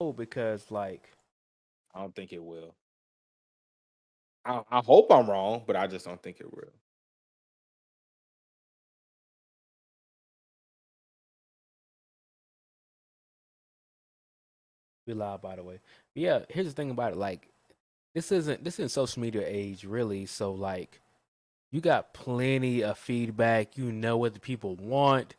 trouble because like I don't think it will. I hope I'm wrong, but I just don't think it will. we live by the way. But yeah, here's the thing about it. Like this isn't social media age really. So like you got plenty of feedback. You know what the people want.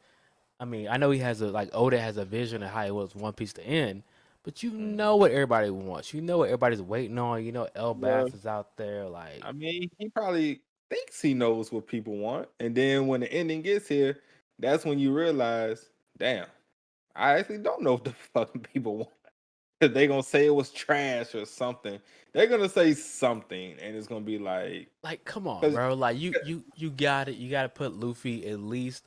I mean, I know he has a like Oda has a vision of how he wants One Piece to end, but you know Mhm. what everybody wants. You know what everybody's waiting on. You know Well, Elbaf is out there. Like I mean, he probably thinks he knows what people want, and then when the ending gets here, that's when you realize, damn, I actually don't know what the fucking people want. 'Cause they gonna say it was trash or something. They're gonna say something, and it's gonna be like, come on, because bro. Like you got it. You got to put Luffy at least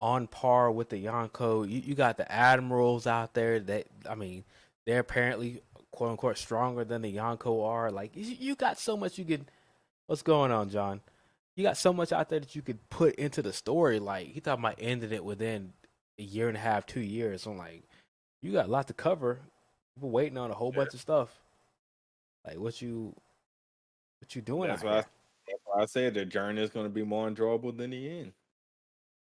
on par with the Yonko. You got the admirals out there that I mean, they're apparently quote unquote stronger than the Yonko are. Like you got so much you could. What's going on, John? You got so much out there that you could put into the story. Like he talking about ending it within a year and a half, 2 years. So I'm like, you got a lot to cover. People waiting on a whole yeah, bunch of stuff. Like what you doing that's out why here, I said the journey is gonna be more enjoyable than the end.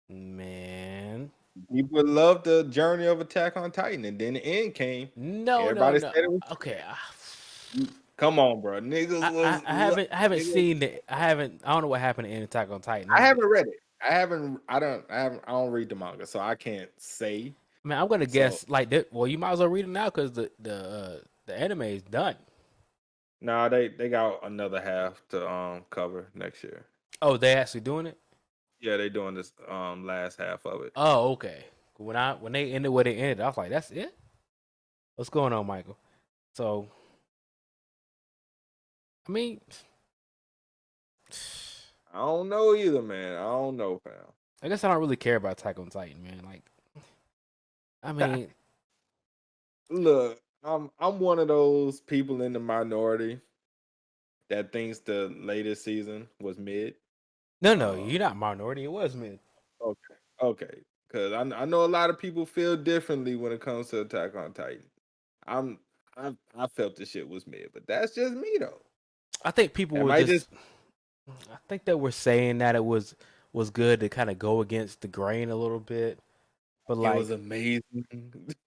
man? People love the journey of Attack on Titan, and then the end came. No, no, Everybody no. said it was Okay, trash. Come on, bro. Niggas I haven't niggas. seen it. I don't know what happened in Attack on Titan. I haven't read it. I don't read the manga, so I can't say. Man, I'm gonna So guess like that. Well, you might as well read it now because the anime is done. nah, they got another half to cover next year. Oh, they actually doing it. Yeah, they doing this last half of it. Oh, okay. When they ended where they ended, I was like, that's it. What's going on, Michael? So I mean, I don't know either, man. I don't know, I guess I don't really care about Attack on Titan, man. Like, I fam. mean, Look, I'm one of those people in the minority that thinks the latest season was mid. no, no, Um, you're not minority. It was me. okay, okay, because I know a lot of people feel differently when it comes to Attack on Titan. I'm I felt the shit was mid, but that's just me though. I think people That were might just just. I think that we're saying that it was good to kind of go against the grain a little bit, but it was like, amazing.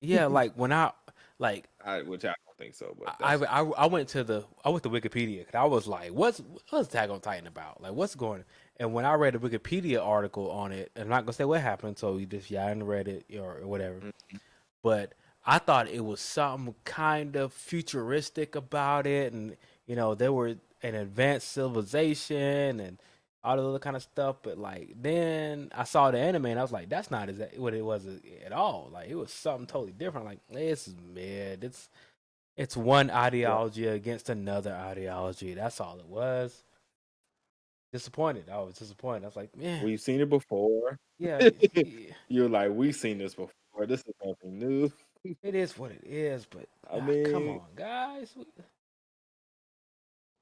yeah, like when I like Which I don't think so, but I that's just me. I, I went to Wikipedia because I was like, what's Attack on Titan about? Like, what's going? And when I read a Wikipedia article on it, I'm not gonna say what happened, so you just yeah, I didn't read it or whatever. Mhm. But I thought it was something kind of futuristic about it, and there were an advanced civilization and all the other kind of stuff. But like then I saw the anime and I was like, that's not what it was at all. Like it was something totally different. Like this is mid. It's one Yeah, ideology against another ideology. That's all it was. Disappointed. I was disappointed. I was like, man, we've seen it before. yeah, yeah, You're like, we've seen this before. This is nothing new. it is what it is. But I come mean, on, guys.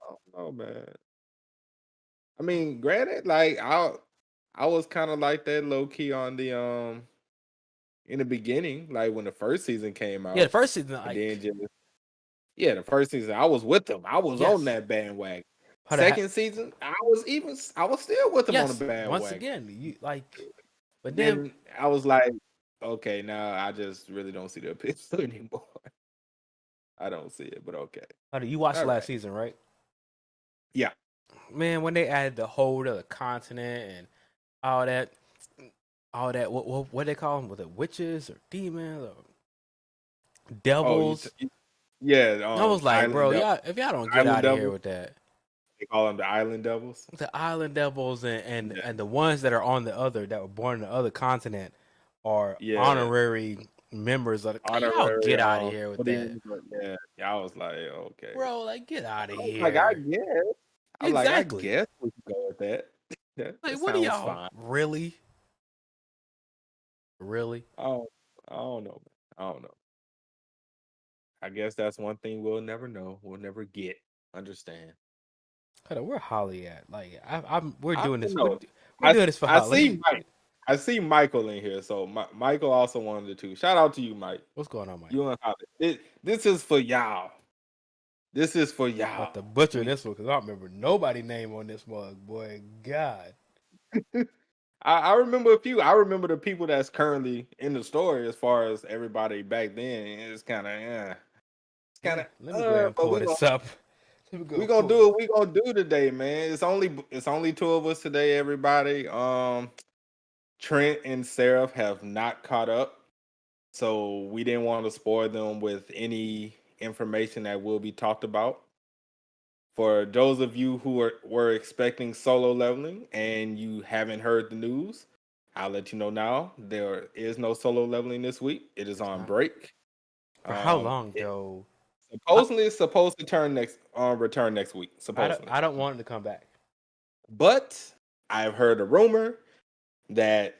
I don't know, man. I mean, granted, like I was kind of like that low key on the in the beginning, like when the first season came Yeah, the out, first season, and then like, just yeah, the first season I was with them. I was on yes, that bandwagon. how to Second season, I was still with them on the yes, once bandwagon. again, you like, but then Then I was like, okay, now I just really don't see the appeal anymore. I don't see it, but okay. how do you watch the All last right. season, right? Yeah. Man, when they added the whole other continent and all that, what they call them? Was it witches or demons or Oh, devils? yeah, I was like, Island bro, Devils. y'all, if y'all don't get Island out of here Devils. with that, They call them the Island Devils. the island devils Yeah. and the ones that are on the other that were born on the other continent are Yeah. honorary members of the. Y'all Honorary get out of here with what do that, you yeah. Yeah, I was like, okay. bro. Like, get out of I was like, I here. guess. I was like, I Exactly. guess we can go with that. That Like, what are sounds y'all fine. really, really? I don't, I don't know, man. I don't know. I guess that's one thing we'll never know. We'll never get. Understand. Hold on, where Holly at? Like, we're I doing don't this. know. We're doing this for I see Holly. Mike. I see Michael in here, so Michael also wanted to too. Shout out to you, Mike. What's going on, Mike? You and Holly. This is for y'all. This is for y'all. About to butcher this one because I don't remember nobody name on this mug, boy. God. I remember a few. I remember the people that's currently in the story. As far as everybody back then, it's kind of it's kind of. Let me go ahead and But pull this up. we gonna do what we gonna do today, man. It's only two of us today, everybody. Trent and Seraph have not caught up, so we didn't want to spoil them with any information that will be talked about. For those of you who were expecting solo leveling and you haven't heard the news, I'll let you know now. There is no solo leveling this week. It is on break. For how long, though? Supposedly, it's supposed to return next week. Supposedly, I don't want it to come back. But I've heard a rumor that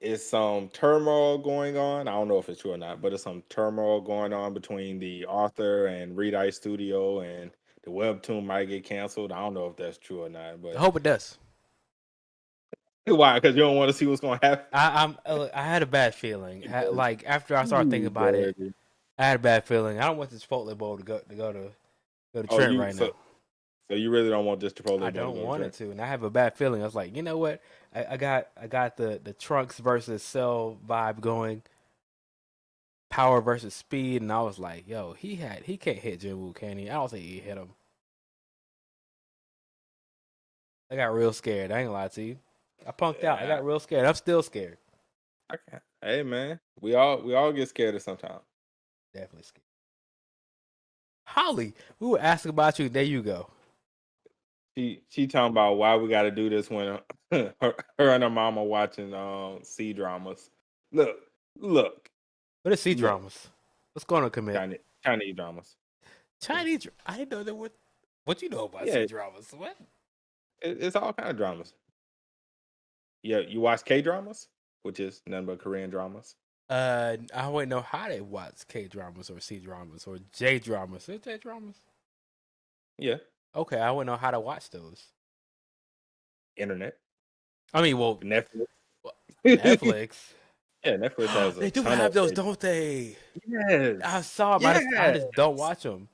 is some turmoil going on. I don't know if it's true or not, but it's some turmoil going on between the author and Read Ice Studio, and the webtoon might get canceled. I don't know if that's true or not, but I hope it does. Why? Because you don't want to see what's going to happen. I had a bad feeling. Like after I started thinking about it, I had a bad feeling. I don't want this Chipotle bowl to go to Trent right now. So you really don't want this Chipotle bowl? I don't want it to, and I have a bad feeling. I was like, you know what? I got the Trunks versus Cell vibe going. Power versus speed, and I was like, yo, he can't hit Jinwoo, can he? I don't think he hit him. I got real scared. I ain't gonna lie to you. I punked out. I got real scared. I'm still scared. Okay. Hey man, we all get scared at some time. Definitely scared. Holly, we were asking about you. There you go. She talking about why we got to do this when her and her mama watching C dramas. Look. What are C dramas? What's going on, commit? Chinese dramas. Chinese. I didn't know there were. What you know about C dramas? What? It's all kind of dramas. Yeah, you watch K dramas, which is none but Korean dramas. I wouldn't know how they watch K dramas or C dramas or J dramas. Is J dramas? Yeah. Okay, I wouldn't know how to watch those. Internet. I mean, well, Netflix. Netflix. Yeah, Netflix has. They do have those, don't they? Yes. I saw them. Yes. I just don't watch them.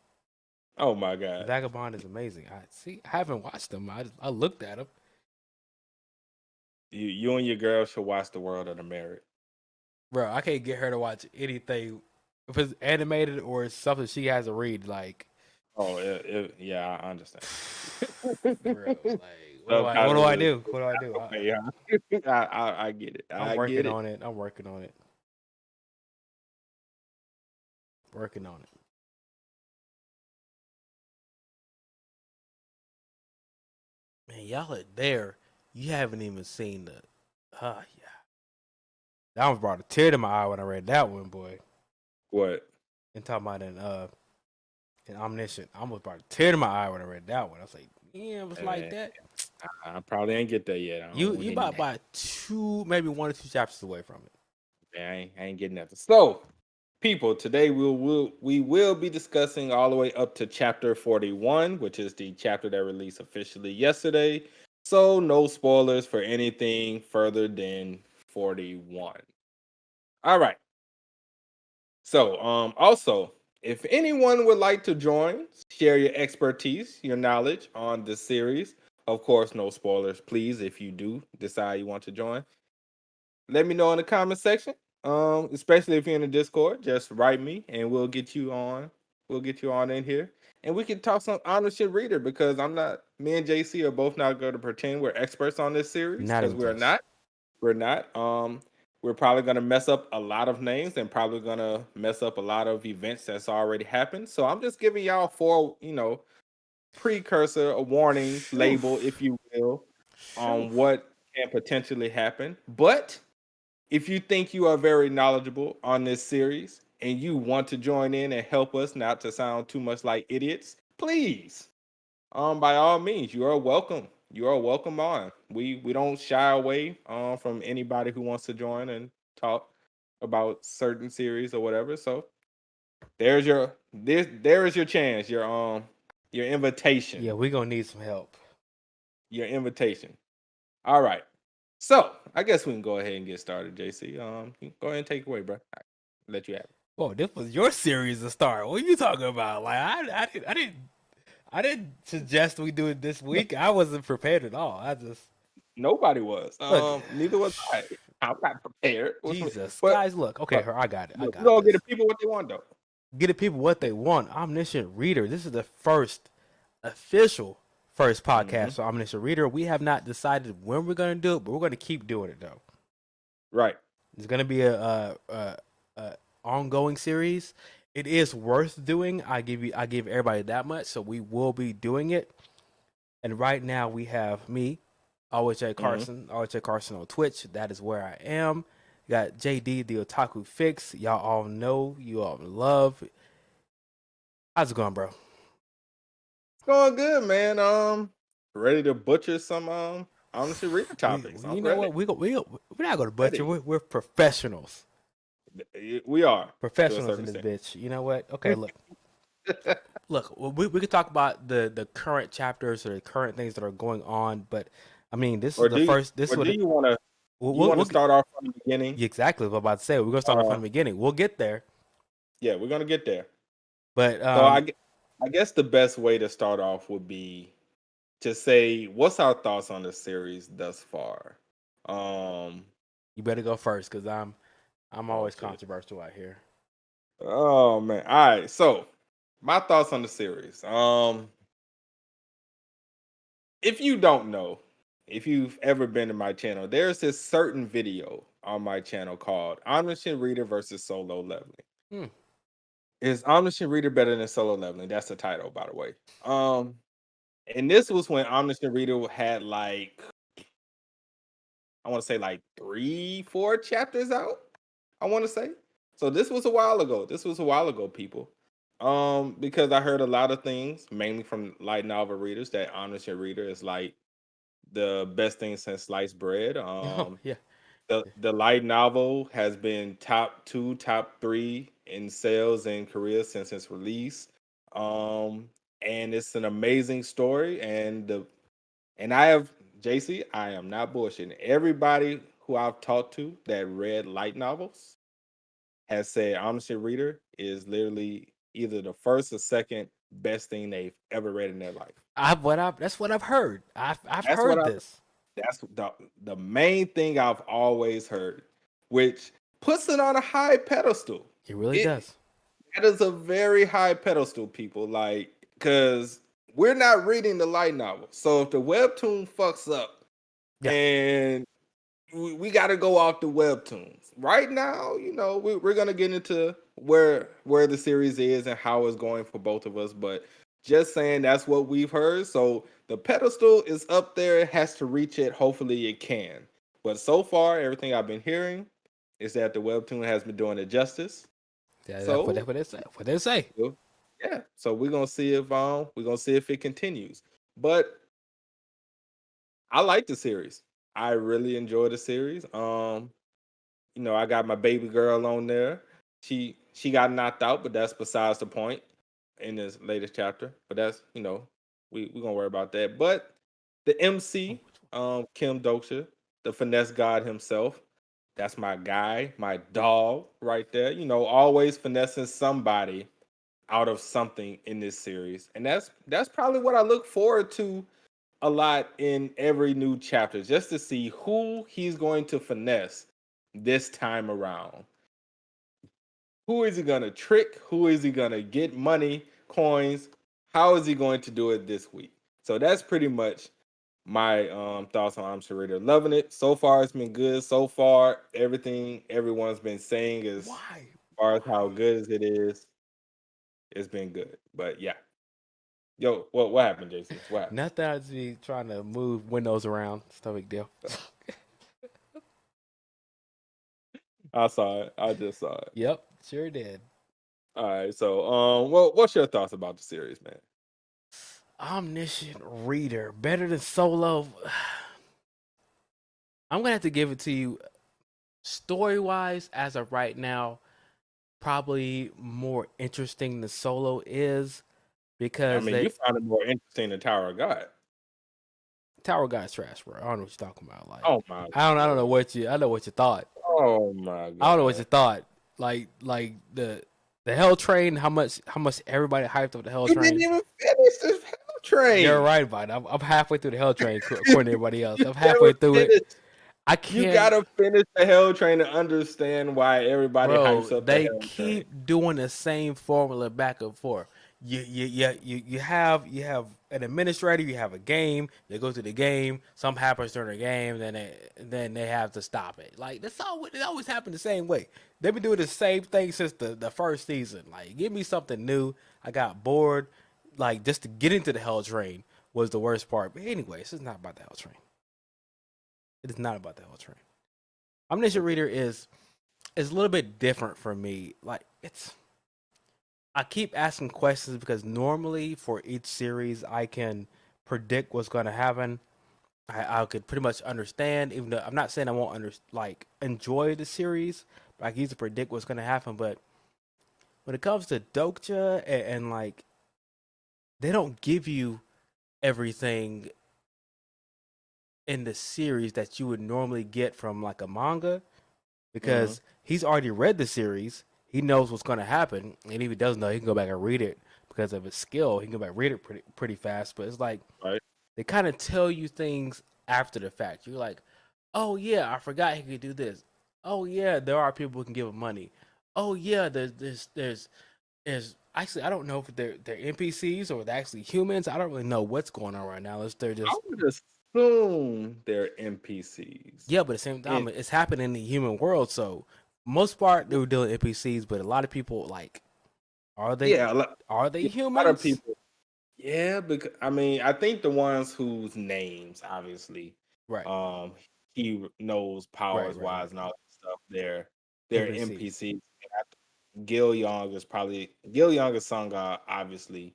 Oh my god. Vagabond is amazing. I haven't watched them. I looked at them. You and your girl should watch The World of the Married. Bro, I can't get her to watch anything if it's animated or it's something she has to read. Like, oh yeah, I understand. Bro, like, what do I do? What do I do? I get it. I'm working on it. Working on it. Man, y'all are there. You haven't even seen the. Yeah. That one brought a tear to my eye when I read that one, boy. What? And talking about an Omniscient. I almost brought a tear to my eye when I read that one. I was like, yeah, it was like that. I probably ain't get there yet. You about 2, maybe 1 or 2 chapters away from it. Yeah, I ain't getting that. So, people, today we will be discussing all the way up to chapter 41, which is the chapter that released officially yesterday. So no spoilers for anything further than 41. All right. So, also, if anyone would like to join, share your expertise, your knowledge on this series, of course, no spoilers, please. If you do decide you want to join, let me know in the comment section. Especially if you're in the Discord, just write me and we'll get you on. We'll get you on in here, and we can talk some Omniscient reader, because me and JC are both not going to pretend we're experts on this series, because we're not. We're not. We're probably going to mess up a lot of names and probably going to mess up a lot of events that's already happened. So I'm just giving y'all precursor, a warning label, if you will, on what can potentially happen. But if you think you are very knowledgeable on this series and you want to join in and help us not to sound too much like idiots, please, by all means, you are welcome. You are welcome on. We don't shy away from anybody who wants to join and talk about certain series or whatever. So there is your chance, your invitation. Yeah, we're gonna need some help. Your invitation. All right. So I guess we can go ahead and get started, JC. You can go ahead and take it away, bro. Let you have it. Whoa, this was your series to start. What are you talking about? Like I didn't suggest we do it this week. I wasn't prepared at all. I just Nobody was. look. Neither was I. I'm not prepared. Jesus, But guys, look. Okay, look, I got it. I look, we got gonna get the this. people what they want though. Get the people what they want. Omniscient Reader. This is the first official first podcast for Omniscient Reader. We have not decided when we're gonna do it, but we're gonna keep doing it though. Right. It's gonna be a ongoing series. It is worth doing. I give everybody that much, so we will be doing it. And right now we have me, alwaysjcarson, alwaysjcarson on Twitch. That is where I am. You got JD, TheOtakuFix. Y'all all know, you all love. How's it going, bro? It's going good, man. Ready to butcher some honestly reader topics. You know what? We're not going to butcher. We're professionals. We are professionals in this bitch. You know what? Okay, look. We could talk about the current chapters or the current things that are going on, but I mean, this is the first. This do you want to? You want to start off from the beginning? Exactly what I'm about to say. We're gonna start off from the beginning. We'll get there. Yeah, we're gonna get there. But so I guess the best way to start off would be to say what's our thoughts on the series thus far. You better go first because I'm always controversial out here. Oh man! All right, so my thoughts on the series. If you don't know, if you've ever been to my channel, there's this certain video on my channel called Omniscient Reader versus Solo Leveling. Is Omniscient Reader better than Solo Leveling? That's the title, by the way. And this was when Omniscient Reader had like, I want to say like 3-4 chapters out. I want to say. So this was a while ago. People. Because I heard a lot of things, mainly from light novel readers, that Omniscient Reader is like the best thing since sliced bread. Yeah. The light novel has been top 2, top 3 in sales in Korea since its release. And it's an amazing story. And I have JC, I am not bullshitting. Everybody who I've talked to that read light novels has said Omniscient Reader is literally either the first or second best thing they've ever read in their life. That's what I've heard. I've heard this. That's the main thing I've always heard, which puts it on a high pedestal. It really does. That is a very high pedestal, people. Like, because we're not reading the light novel. So if the webtoon fucks up, and we got to go off the webtoons right now, you know, we're gonna get into where the series is and how it's going for both of us. But just saying, that's what we've heard. So the pedestal is up there. It has to reach it. Hopefully it can. But so far, everything I've been hearing is that the webtoon has been doing it justice. Yeah, so that's what they say. Yeah. So we're gonna see if it continues. But I like the series. I really enjoy the series. You know, I got my baby girl on there. She got knocked out, but that's besides the point in this latest chapter. But that's, you know, we're gonna worry about that. But the MC, Kim Doksha, the finesse god himself, that's my guy, my dog right there. You know, always finessing somebody out of something in this series. And that's probably what I look forward to a lot in every new chapter, just to see who he's going to finesse this time around. Who is he going to trick? Who is he going to get money, coins? How is he going to do it this week? So that's pretty much my thoughts on Omniscient Reader. Loving it. So far, it's been good. So far, everything everyone's been saying is far as how good it is, it's been good. But yeah. Yo, what happened, Jason? What happened? Not that I was be trying to move windows around. It's no big deal. I saw it. I just saw it. Yep, sure did. All right. So, what's your thoughts about the series, man? Omniscient Reader, better than Solo. I'm gonna have to give it to you. Story-wise, as of right now, probably more interesting than Solo is, because I mean, you found it more interesting than Tower of God. Tower guy's trash, bro. I don't know what you're talking about. Like, Oh my I don't know god. what you. I know what you thought. Oh my I don't know what you god. thought. Like the Hell Train. How much everybody hyped up the Hell You didn't Train. even finish the Hell You're Train. right about it. I'm halfway through the Hell Train, according to everybody else. You I'm never halfway through it. finished. I You can't, gotta finish the Hell Train to understand why everybody bro. hypes up the They Hell Train. keep doing the same formula back and forth. You have an administrator. You have a game. They go through the game. Something happens during the game. Then they have to stop it. Like that's all. It always happened the same way. They've been doing the same thing since the first season. Like give me something new. I got bored. Like just to get into the Hell Train was the worst part. But anyway, this is not about the Hell Train. It is not about the Hell Train. Omniscient Reader is a little bit different for me. Like it's I keep asking questions because normally for each series I can predict what's going to happen. I could pretty much understand, even though I'm not saying I won't enjoy the series, but I can usually predict what's going to happen. But when it comes to Dokja and like they don't give you everything in the series that you would normally get from like a manga Mm-hmm. because he's already read the series. He knows what's going to happen, and if he doesn't know, he can go back and read it because of his skill. He can go back and read it pretty fast. But it's like Right. they kind of tell you things after the fact. You're like, oh yeah, I forgot he could do this. Oh yeah, there are people who can give him money. Oh yeah, there's actually I don't know if they're NPCs or they're actually humans. I don't really know what's going on right now. Unless they're I just would assume they're NPCs. yeah, but at the same And time, it's happening in the human world. So most part they were dealing with NPCs, but a lot of people like are they yeah, are they a lot of humans? people. Yeah, because I mean, I think the ones whose names, obviously, Right, um, he knows right, powers right, wise right. and all that stuff. They're NPCs. NPCs. And Gil Young is probably Gil Young and Sangha obviously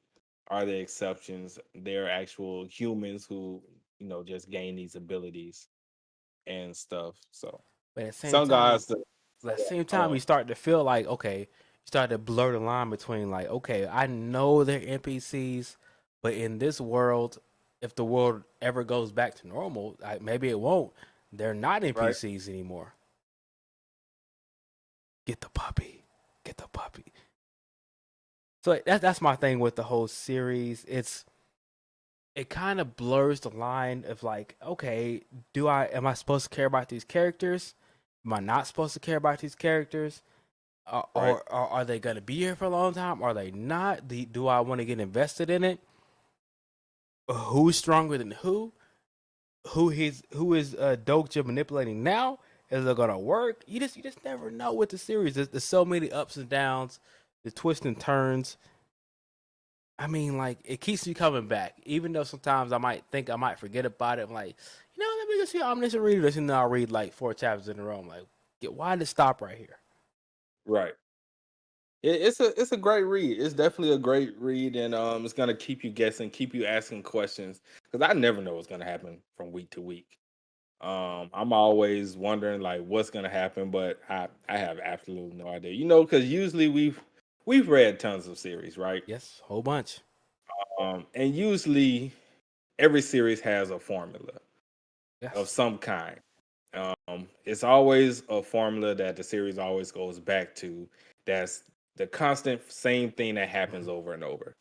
are the exceptions. They're actual humans who just gain these abilities and stuff. So But at the same some time, guys, the, at the same time, um, you start to feel like okay, you start to blur the line between like okay, I know they're NPCs, but in this world, if the world ever goes back to normal, maybe it won't. They're not right? NPCs anymore. Get the puppy. Get the puppy. So that's my thing with the whole series. It kind of blurs the line of like, okay, am I supposed to care about these characters? Am I not supposed to care about these characters? Right. Or are they gonna be here for a long time? Are they not? Do I want to get invested in it? Who's stronger than who? Who is Dokja manipulating now? Is it gonna work? You just never know with the series. There's so many ups and downs, the twists and turns. I mean, like it keeps me coming back, even though sometimes I might think I might forget about it. I'm like, let me just see Omniscient Reader this, and then I'll read like 4 chapters in a row. I'm like, why did it stop right here? Right. It's a great read. It's definitely a great read, and it's gonna keep you guessing, keep you asking questions because I never know what's gonna happen from week to week. I'm always wondering like what's gonna happen, but I have absolutely no idea. Because usually we've read tons of series, right? Yes, whole bunch. And usually every series has a formula of Yes. some kind. It's always a formula that the series always goes back to. That's the constant same thing that happens Mhm. over and over.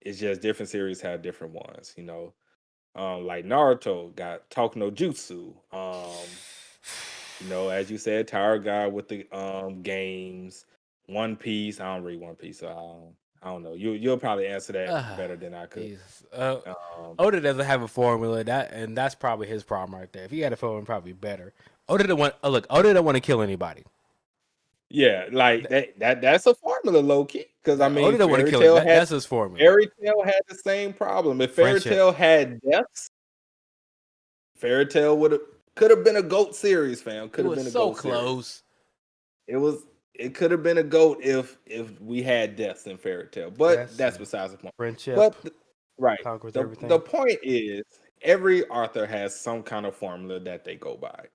It's just different series have different ones. Like Naruto got Talk no Jutsu. As you said, Tower God with the games. One Piece. I don't read One Piece, so I don't know. You'll probably answer that Ah, better than I could. Jesus. Um, Oda doesn't have a formula and that's probably his problem right there. If he had a formula, probably better. Oda don't want. Look, Oda don't want to kill anybody. yeah, like that's a formula, low key. Because I mean, Oda don't want to kill it. That's his formula. Fairy Tale had the same problem. If Fairy Friendship. Tale had deaths, Fairy Tale could have been a goat series, fam. It Could have was been a so goat series. close. It could have been a goat if we had deaths in Fairy Tale, but Yes, that's and besides the point. friendship But right, conquers the everything. point is every author has some kind of formula that they go by.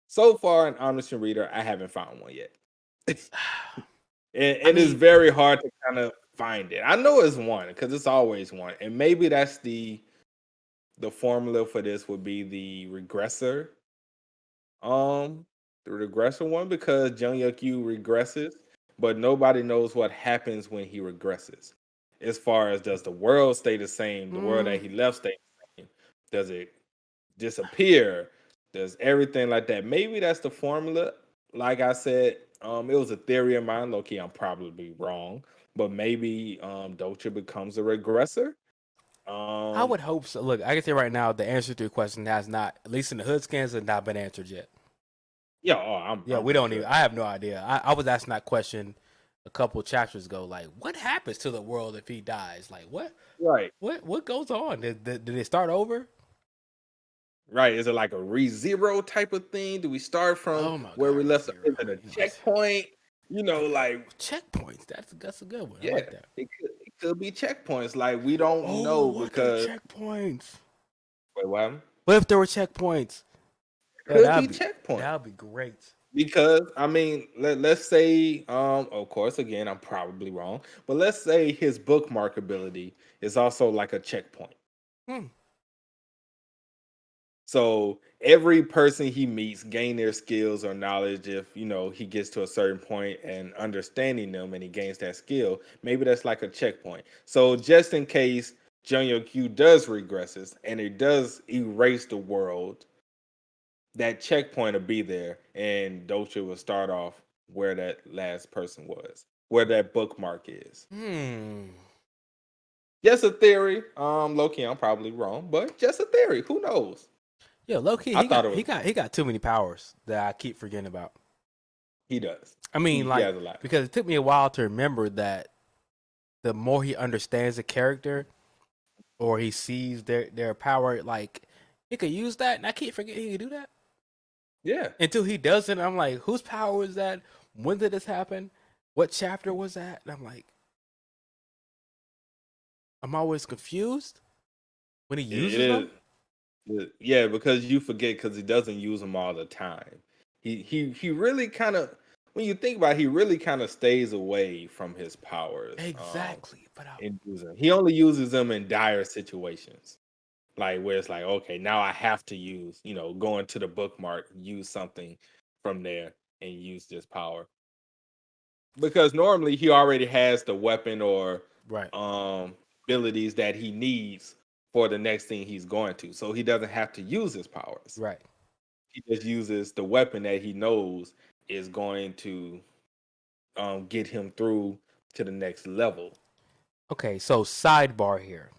So far, in Omniscient Reader, I haven't found one yet. I And it's mean, very hard to kind of find it. I know it's one because it's always one, and maybe that's the formula for this would be um, the regressor one because Jung-Q regresses, but nobody knows what happens when he regresses. As far as does the world stay the same, the world that Mm, he left stay the same? Does it disappear? Does everything like that? Maybe that's the formula. Like I said, it was a theory of mine. Low key, I'm probably wrong, but maybe Docha becomes a regressor. I Um, would hope so. Look, I can say right now the answer to your question has not, at least in the hood scans, has not been answered yet. yeah, oh, I'm Yeah, I'm we pretty don't sure. even. I have no idea. I was asking that question a couple chapters ago. Like, what happens to the world if he dies? Like, Right. what goes on? Did it start over? Right. Is it like a re-zero type of thing? Do we start from Oh my where god, we left? ReZero. Is it a checkpoint? Like, Checkpoints. That's a good one. I yeah, like that. it could be checkpoints. Like, we don't Oh, know what if there were because checkpoints? wait, what happened? What if there were checkpoints? Yo, Could be checkpoint. that'd be great. Because I mean, let's say, of course, again, I'm probably wrong, but let's say his bookmark ability is also like a checkpoint. Hmm. So every person he meets gain their skills or knowledge if he gets to a certain point and understanding them and he gains that skill. Maybe that's like a checkpoint. So just in case Junior Q does regresses and it does erase the world, that checkpoint will be there and Docha will start off where that last person was, where that bookmark is. Hmm. Just a theory. Loki, I'm probably wrong, but just a theory. Who knows? Yo, low key, I he thought got it was he got too many powers that I keep forgetting about. he does. I mean, He like, has a lot. because it took me a while to remember that the more he understands the character or he sees their power, like he could use that, and I keep forgetting he could do that Yeah. until he doesn't. I'm like, whose power is that? When did this happen? What chapter was that? And I'm like, I'm always confused when he It uses is. them. Yeah, because you forget because he doesn't use them all the time. He really kind of when you think about it, he really kind of stays away from his powers. Exactly, but In using he only uses them in dire situations. Like where it's like, okay, now I have to use, go into the bookmark, use something from there and use this power. Because normally he already has the weapon or right, abilities that he needs for the next thing he's going to. So he doesn't have to use his powers. right. He just uses the weapon that he knows is going to get him through to the next level. Okay, so sidebar here.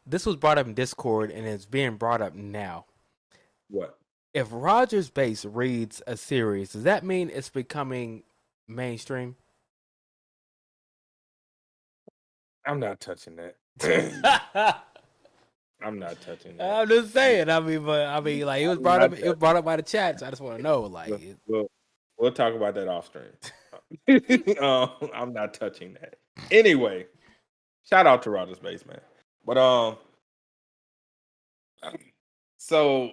This was brought up in Discord and it's being brought up now. What? If Rogers Base reads a series, does that mean it's becoming mainstream? I'm not touching that. I'm not touching that. I'm just saying. I mean, like it was I'm brought not up. It was touching brought up by the chat. So I just want to know, We'll, like, we'll we'll talk about that off stream. I'm not touching that. Anyway, shout out to Rogers Base, man. But so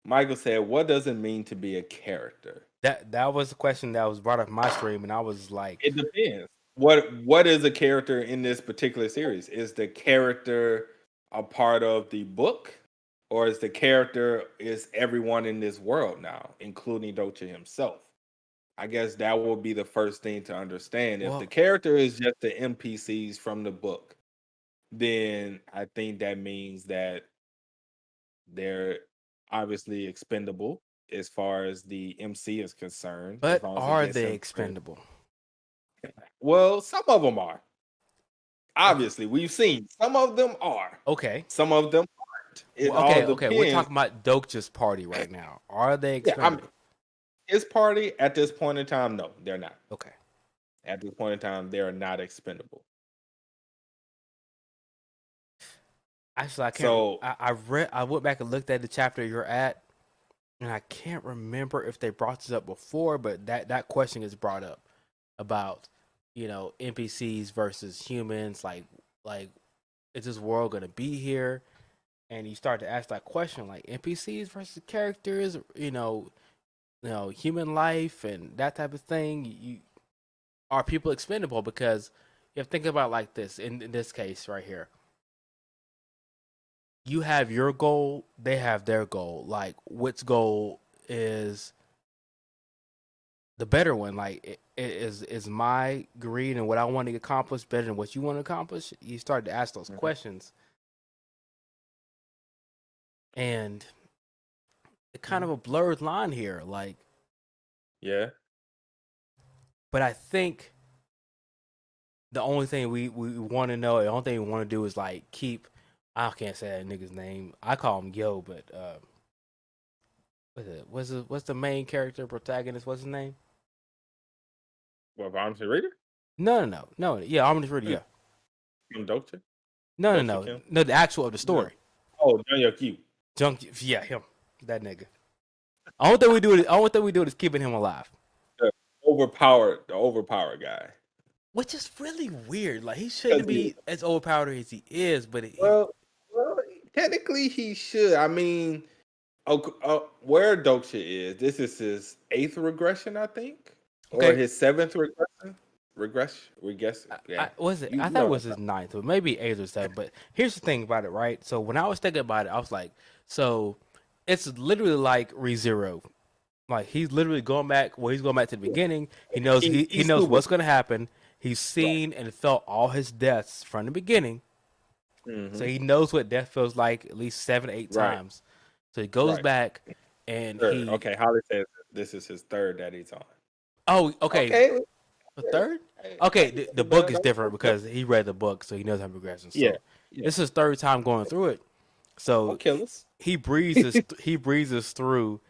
Michael said, what does it mean to be a character? that was the question that was brought up in my stream, and I was like, It depends. What is a character in this particular series? Is the character a part of the book, or is everyone in this world now, including Docha himself? I guess that will be the first thing to understand. If the well, character is just the NPCs from the book, then I think that means that they're obviously expendable as far as the MC is concerned, as but long as it are gets they him through. expendable? Well, some of them are. Okay, Obviously, we've seen some of them are. okay, Some of them aren't. It all okay. We're depends. talking about Dokja's party right now. Are they Yeah, expendable? his party at this point in time, no, they're not. Okay. At this point in time, they are not expendable. Actually, I can't. So I read. I went back and looked at the chapter you're at, and I can't remember if they brought this up before, but that question is brought up about NPCs versus humans. Like is this world gonna be here? And you start to ask that question, like NPCs versus characters, human life and that type of thing. You are people expendable because you have to think about it like this in this case right here. you have your goal, they have their goal. Like, which goal is the better one? Like, is my greed and what I want to accomplish better than what you want to accomplish? You start to ask those questions, and it's kind of a blurred line here. Like, Yeah. but I think the only thing we want to know, the only thing we want to do is like keep. I can't say that nigga's name. I call him Yo, but what's the main character protagonist? What's his name? What, Omniscient Reader? No. Yeah, Omniscient Reader. Yeah. Kim Dokcha? No. Kim? No, the actual of the No. story. Oh, Jung Q. Junk. Yeah, him. That nigga. Only thing we do is keeping him alive. The overpowered guy. Which is really weird. Like he 'Cause shouldn't be as overpowered as he is, but well, technically he should. I mean, where Dokcha is, this is his 8th regression, I think, or okay. his 7th regression. Regression. Yeah. Was it? You I thought know it was that. his ninth, or maybe eighth or seventh. But here's the thing about it, right? So when I was thinking about it, I was like, so it's literally like ReZero. Like he's literally going back. Well, he's going back to the beginning. He knows he He's knows super. what's going to happen. He's seen and felt all his deaths from the beginning, so he knows what death feels like at least 7, 8 Right. times. So he goes Right. back and Third. Okay, Holly says this is his 3rd that he's on. Oh, okay. Okay. A third? Okay, the book is different because he read the book, so he knows how progression. So Yeah. this is his 3rd time going through it. So Killers. he breezes through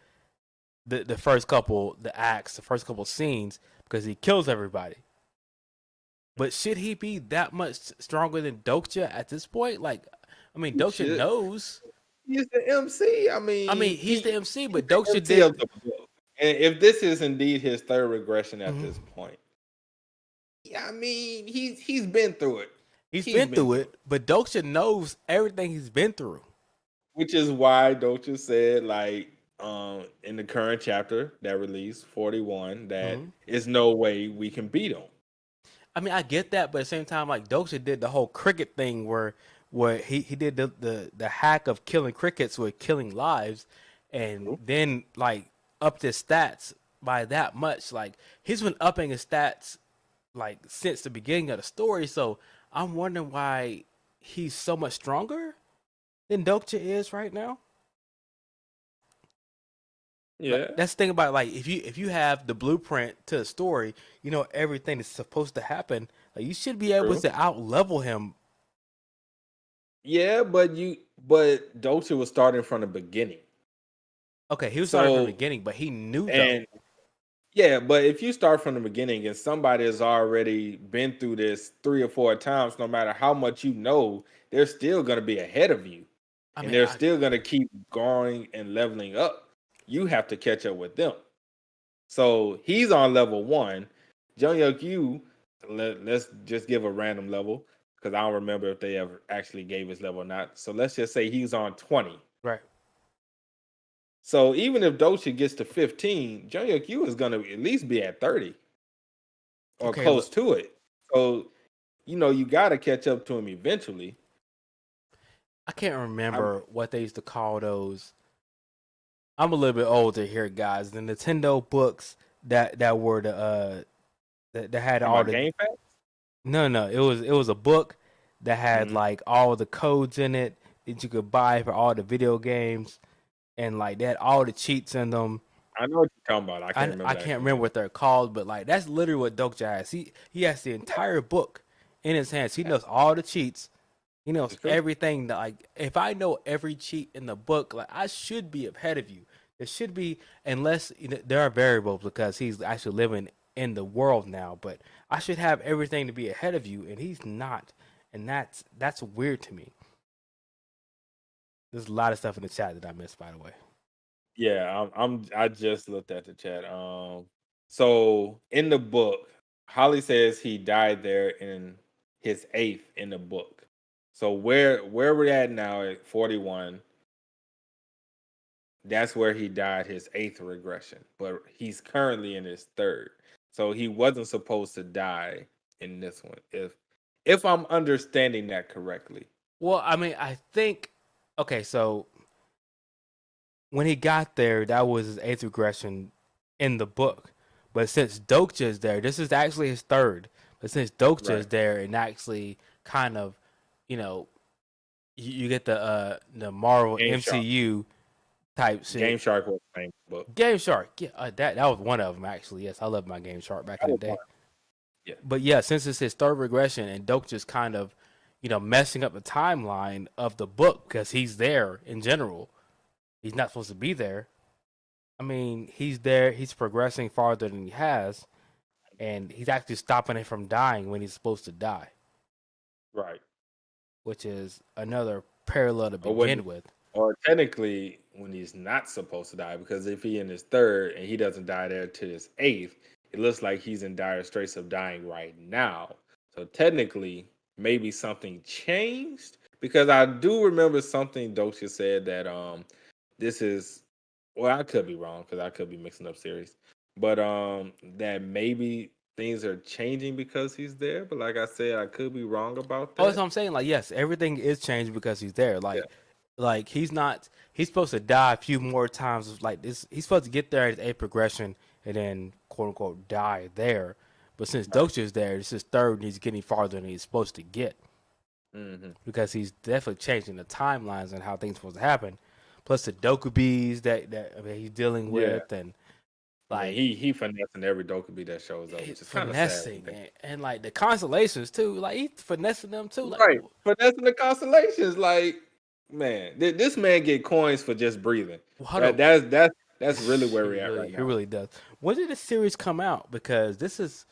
the first couple the acts, the first couple scenes because he kills everybody. But should he be that much stronger than Dokja at this point? Like, I mean, Dokja knows. He's the MC. I mean, he's the MC, but the Dokja MC of did. the book. And if this is indeed his 3rd regression at this point, yeah, I mean, he's been through it. He's been through it, but Dokja knows everything he's been through. Which is why Dokja said, like, in the current chapter that released 41, that is no way we can beat him. I mean, I get that, but at the same time, like Dokja did the whole cricket thing where he did the hack of killing crickets with killing lives, and then like upped his stats by that much. Like he's been upping his stats like since the beginning of the story. So I'm wondering why he's so much stronger than Dokja is right now. Yeah, like, that's the thing about like if you have the blueprint to the story, you know everything that's supposed to happen. Like you should be able to out level him. Yeah, but Dokja was starting from the beginning. Okay, he was starting from the beginning, but he knew and though. Yeah, but if you start from the beginning and somebody has already been through this 3 or 4 times, no matter how much you know, they're still going to be ahead of you. And they're still going to keep going and leveling up. You have to catch up with them. So he's on level 1. Jung Yu, let's just give a random level because I don't remember if they ever actually gave his level or not. So let's just say he's on 20. Right. So even if Dokja gets to 15, Jung Yu is going to at least be at 30 or close to it. So, you got to catch up to him eventually. I can't remember what they used to call those. I'm a little bit older here, guys. The Nintendo books that were the that had all the game facts? No, it was a book that had like all the codes in it that you could buy for all the video games, and like they had all the cheats in them. I know what you're talking about. I can't remember what they're called, but like that's literally what Dokja has. He has the entire book in his hands. He knows all the cheats. He knows everything. That, like if I know every cheat in the book, like I should be ahead of you. It should be, unless there are variables because he's actually living in the world now. But I should have everything to be ahead of you, and he's not, and that's weird to me. There's a lot of stuff in the chat that I missed, by the way. Yeah, I just looked at the chat. So in the book, Holly says he died there in his 8th in the book. So where we're at now at 41, that's where he died his 8th regression, but he's currently in his 3rd. So he wasn't supposed to die in this one, if I'm understanding that correctly. Well, I mean, I think Okay, so when he got there, that was his eighth regression in the book. But since Dokja is there, this is actually his third. But since Dokja is Right. there, and actually kind of, you know, you get the Marvel Game Shark. MCU type Game shit. Shark was the name of the book. Game Shark, yeah, that was one of them actually. Yes, I love my Game Shark back That in the was one. day. Yeah. But yeah, since it's his third regression, and Doke just kind of, messing up the timeline of the book because he's there in general. He's not supposed to be there. I mean, he's there. He's progressing farther than he has, and he's actually stopping it from dying when he's supposed to die, Right. which is another parallel to Or when begin with. or technically when he's not supposed to die, because if he in his third and he doesn't die there to his eighth, it looks like he's in dire straits of dying right now. So technically, maybe something changed, because I do remember something Docia said that this is, well, I could be wrong because I could be mixing up series, but that maybe things are changing because he's there. But like I said, I could be wrong about Oh, that's that. what I'm saying. Like, yes, everything is changed because he's there. Yeah. Like he's not. He's supposed to die a few more times. Like this, he's supposed to get there at a progression and then quote unquote die there. But since Right. Dochia's there, this is third, and he's getting farther than he's supposed to get Hmm. because he's definitely changing the timelines and how things are supposed to happen. Plus the Dokubis that I mean, he's dealing Yeah. with, and I mean, like he finessing every Dokkaebi that shows up, which is kind of sad. finessing and like the constellations too. Like he's finessing them too. Like Right, finessing the constellations. Like, man, this man get coins for just breathing. hold That up. that's really where we're at right He now. really does. When did this series come out? Because this is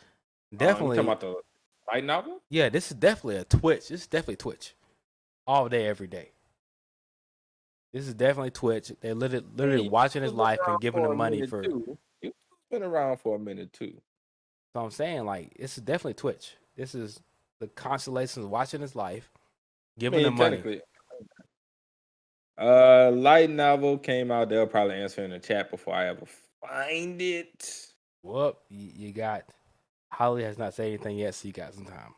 You talking definitely, about the light novel? yeah, this is definitely a Twitch. This is definitely Twitch, all day, every day. This is definitely Twitch. They're literally Hey, watching his it's been life and around giving for him a money minute for. too. It's been around for a minute too. So I'm saying, like, this is definitely Twitch. This is the constellations watching his life, I giving him mean, money. technically, light novel came out. They'll probably answer in the chat before I ever find it. Whoop, you got. Holly has not said anything yet, so you got some time.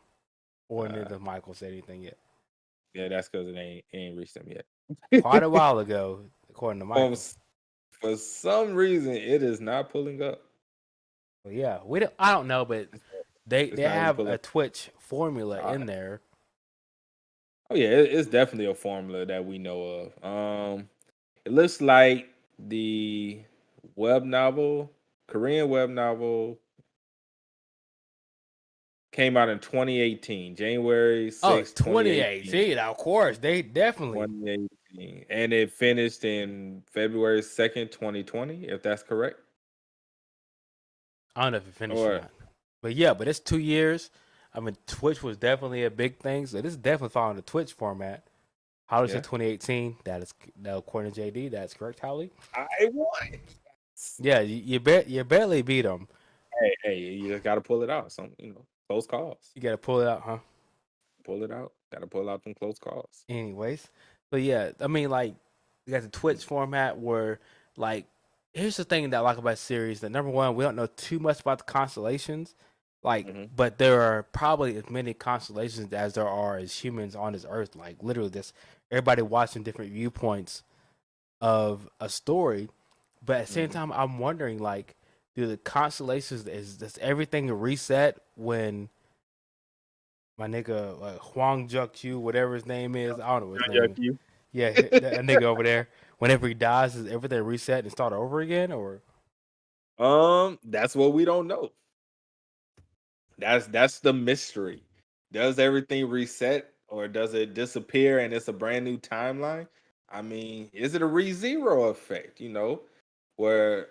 Or Uh, neither Michael said anything yet. yeah, that's because it ain't reached them yet. Quite a while ago, according to Um, Michael. for some reason, it is not pulling up. Well, yeah, we don't. I don't know, but they It's they not even have pulling a up. Twitch formula All in right. there. Oh yeah, it's definitely a formula that we know of. It looks like the web novel, Korean web novel, came out in 2018, January Oh, 6th, 2018. 2018. Of course, they definitely. 2018. And it finished in February 2nd, 2020, if that's correct. I don't know if it finished or Or not, but yeah, but it's 2 years. I mean, Twitch was definitely a big thing, so this is definitely following the Twitch format. Holly yeah. said 2018. That according to JD. That's correct, Holly. I won. Yes. Yeah, you barely beat them. Hey, you just gotta pull it out. Some, close calls. You got to pull it out, huh? Pull it out. Gotta pull out them close calls. Anyways, but yeah, I mean, like, you got the Twitch format where, like, here's the thing that I like about the series: that number one, we don't know too much about the constellations, like, Hmm. but there are probably as many constellations as there are as humans on this earth. Like, literally, this everybody watching different viewpoints of a story, but at the same Hmm. time, I'm wondering, like, do the constellations does everything reset when my nigga Huang Juk Yu, whatever his name is, I don't know his Yeah, name. you. Yeah, that nigga over there. Whenever he dies, is everything reset and start over again, or That's what we don't know. That's the mystery. Does everything reset or does it disappear and it's a brand new timeline? I mean, is it a re-zero effect, where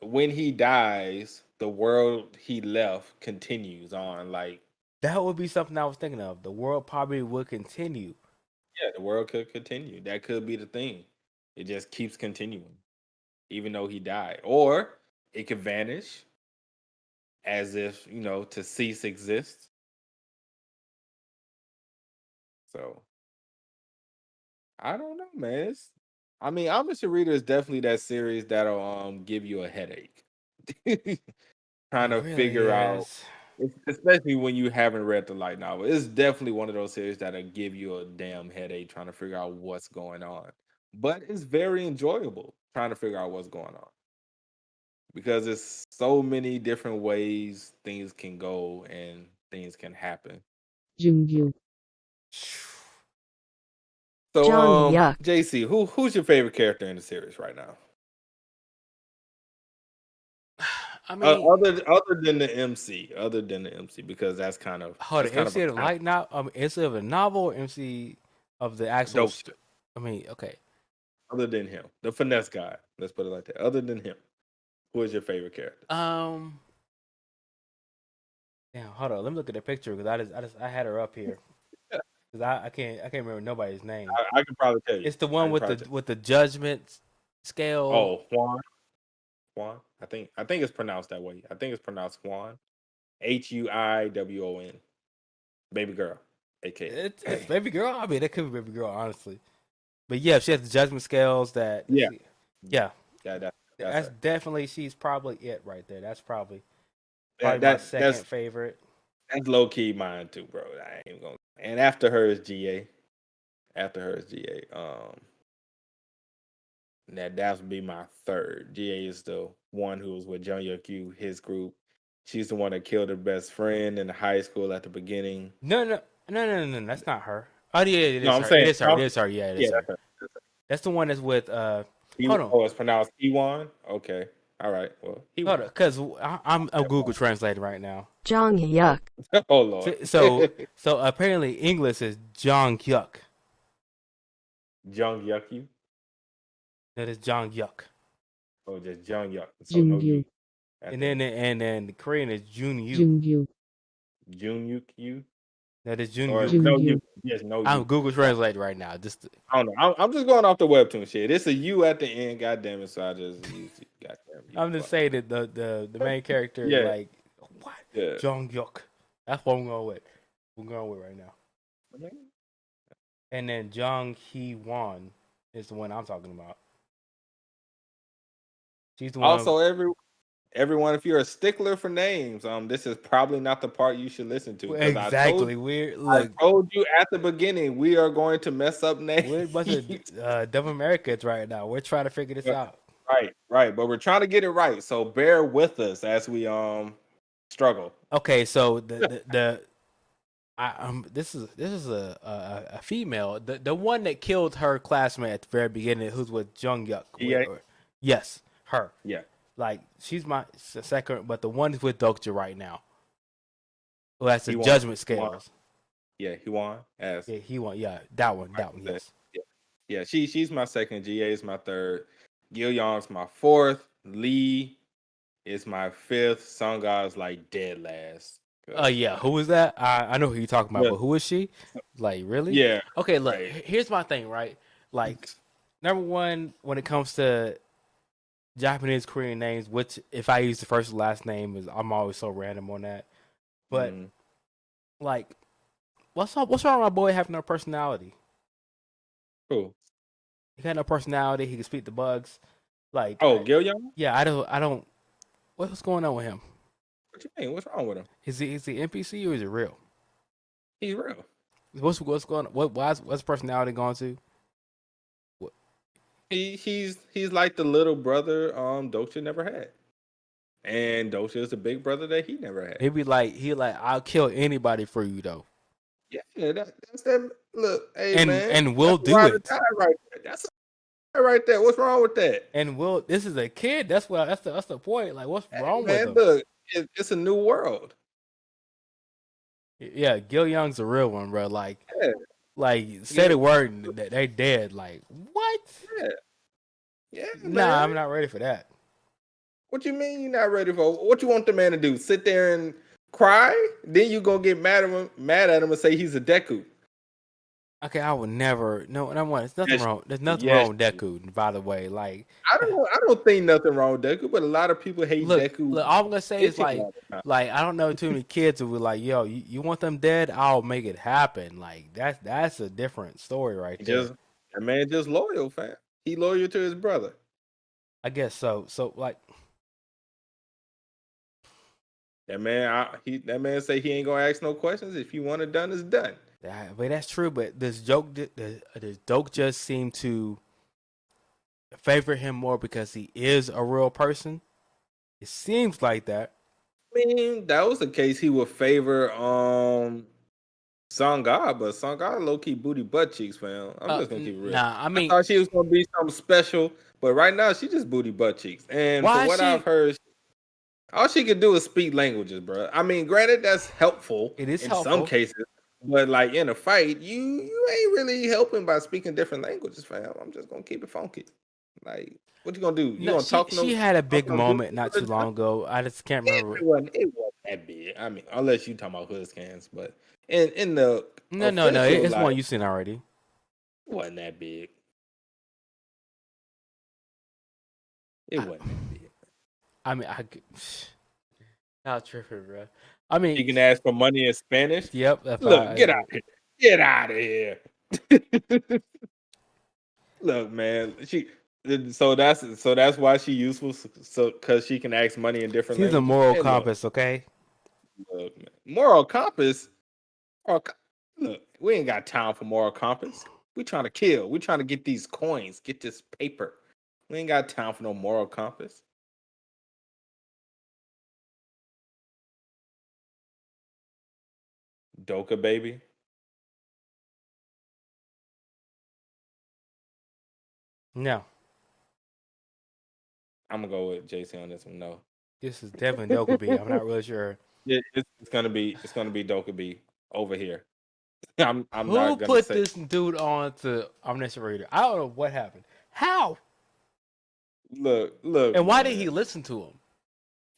when he dies, the world he left continues on, like, that would be something I was thinking of. The world probably would continue. yeah, the world could continue. That could be the thing. It just keeps continuing even though he died. Or it could vanish as if, to cease exist. So I don't know, man. I mean, Omniscient Reader is definitely that series that'll give you a headache. Trying It to really figure out is. Especially when you haven't read the light novel. It's definitely one of those series that'll give you a damn headache trying to figure out what's going on. But it's very enjoyable trying to figure out what's going on because it's so many different ways things can go and things can happen. Jungyu. So, John Yuck. JC, who's your favorite character in the series right now? I mean, other than the MC, because that's kind of hold that's on, kind of MC a of the light novel, MC of a novel, or MC of the actual. dope. I mean, okay. Other than him, the finesse guy. Let's put it like that. Other than him, who is your favorite character? Damn, hold on. Let me look at the picture because I had her up here because I can't remember nobody's name. I can probably tell you. It's the one with the judgment scale. Oh, Juan. I think it's pronounced that way. I think it's pronounced Juan. Huiwon. Baby girl. AK. It's baby girl. I mean, that could be baby girl, honestly. But yeah, she has the judgment scales. That Yeah. That's definitely, she's probably it right there. That's probably my second favorite. That's low key mine too, bro. I ain't gonna. And after her is GA. That would be my third. GA is the one who was with Jung Yu, his group. She's the one that killed her best friend in high school at the beginning. No, that's not her. Oh yeah, it is I'm her. saying It is her. Yeah, it is her. That's the one that's with hold on. Oh, it's pronounced Iwan? Okay. All right. Well, hold on, because I'm Google translating right now. Jong Yuck. Oh Lord. So apparently English is Jong Yuck. Jung Yuck. That is Jong Yuck. Oh, just Jung Yuck. So no you. And then the Korean is Jun Yu. Yu. That is Jun Yu. No you. Yes, no you. I'm Google translating right now. I don't know. I'm just going off the webtoon shit. It's a U at the end. God damn it! So I just used it. Goddamn. I'm just saying that the main character like what? Yeah. Jong Yuck. That's what I'm going with. We're going with right now. And then Jong Hee-won is the one I'm talking about. She's the one. Also, everyone, if you're a stickler for names, this is probably not the part you should listen to. Exactly. I told you at the beginning we are going to mess up names. We're a bunch of dumb Americans right now. We're trying to figure this out. Right. But we're trying to get it right. So bear with us as we struggle. Okay, so this is a female, the one that killed her classmate at the very beginning, who's with Jung Yuck. Yes, her. Yeah. Like, she's my second, but the one is with Dokja right now, who has the judgment scales. Yeah, he won. Yeah, he won. Yeah, that one. Yes. Yeah, she's my second. GA is my third. Gil Young's my fourth. Lee is my fifth. Sunga is like dead last. Yeah. Who is that? I know who you're talking about, but who is she? Like, really? Yeah. Okay, look. Here's my thing, right? Like, number one, when it comes to Japanese Korean names, which if I use the first and last name, I'm always so random on that. But like, what's wrong with my boy having no personality? Cool. He got no personality. He can speak the bugs. Like, Gil Young? Yeah, I don't. What's going on with him? What you mean? What's wrong with him? Is he NPC or is it real? He's real. What's going on? What's personality going to? He's like the little brother Dokja never had, and Dokja is the big brother that he never had. He like I'll kill anybody for you though. Yeah, that's that. Look, hey and, man, and we'll do it. Right there. That's right there. What's wrong with that? And this is a kid. That's the point. Like, what's wrong with him? Look, it's a new world. Yeah, Gil Young's a real one, bro. Like, say the word and they dead. Like, what? Yeah. Nah, I'm not ready for that. What you mean you're not ready for? What you want the man to do? Sit there and cry? Then you gonna get mad at him and say he's a Deku? Okay, I would never. No, there's nothing wrong. There's nothing wrong with Deku. By the way, like, I don't think nothing wrong with Deku, but a lot of people hate Deku. Look, all I'm gonna say is like I don't know too many kids who were like, "Yo, you want them dead? I'll make it happen." Like, that's a different story, right there. That man just loyal, fam. He loyal to his brother. I guess so. So like, That man say he ain't gonna ask no questions. If you want it done, it's done. But that's true. But this joke just seemed to favor him more because he is a real person. It seems like that. I mean, that was the case. He would favor Sangha, but Sangha low key booty butt cheeks, fam. I'm just gonna keep it real. Nah, I I mean, thought she was gonna be something special, but right now she just booty butt cheeks. And why from is what I've she? heard, all she could do is speak languages, bro. I mean, granted, that's helpful It is in some helpful. cases, but like in a fight, you ain't really helping by speaking different languages, fam. I'm just gonna keep it funky. Like, what you gonna do? You No, gonna talk she had a big no dude moment not to too the long ago. I just can't remember. it wasn't that big. I mean, unless you talking about hood scans, but in the No. official, It's one like, you've seen already. it wasn't that big. It I, wasn't that big. I mean, not tripping, bro. I mean, You can ask for money in Spanish. yep. That's Look, get out of here. Get out of here. Look, man. So that's why she useful. So because she can ask money in different She's a languages. moral Hey, compass, okay? look, man. Moral compass. Look, we ain't got time for moral compass. We trying to kill. We trying to get these coins, get this paper. We ain't got time for no moral compass. Doka baby. No, I'm gonna go with JC on this one. No. this is definitely Dokkaebi. I'm not really sure. It's gonna be Doka B over here. I'm Who not gonna put say. this dude on to Omniscient Reader? I don't know what happened. How? Look, And why did man. he listen to him?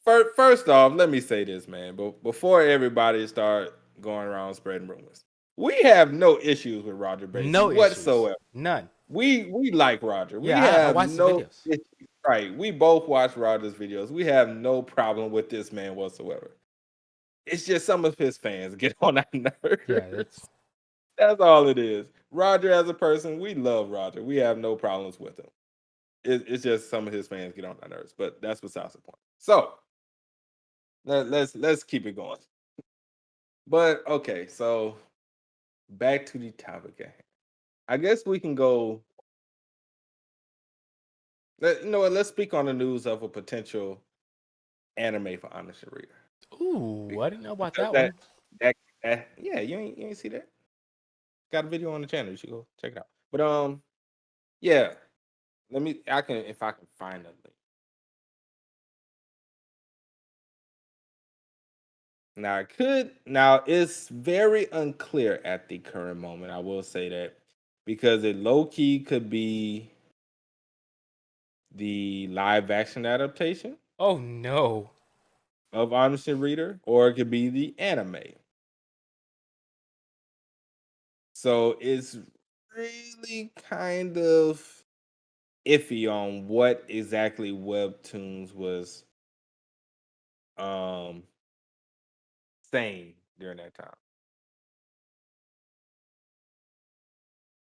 First off, let me say this, man. But before everybody start going around spreading rumors, we have no issues with Roger Basie No issues. whatsoever. None. We like Roger. We Yeah, I have watched the no videos. issues. Right. We both watch Roger's videos. We have no problem with this man whatsoever. It's just some of his fans get on our nerves. Yeah, That's all it is. Roger as a person, we love Roger. We have no problems with him. It's just some of his fans get on our nerves, but that's besides the point. So let's keep it going. But okay, so back to the topic at hand. I guess we can go. You know what? Let's speak on the news of a potential anime for Honest Reader. Ooh, I didn't know about Because that one. yeah, you ain't see that. Got a video on the channel. You should go check it out. But yeah. If I can find a link. Now it's very unclear at the current moment. I will say that because it low key could be the live action adaptation Oh no. of Honest Reader, or it could be the anime. So it's really kind of iffy on what exactly Webtoons was um saying during that time.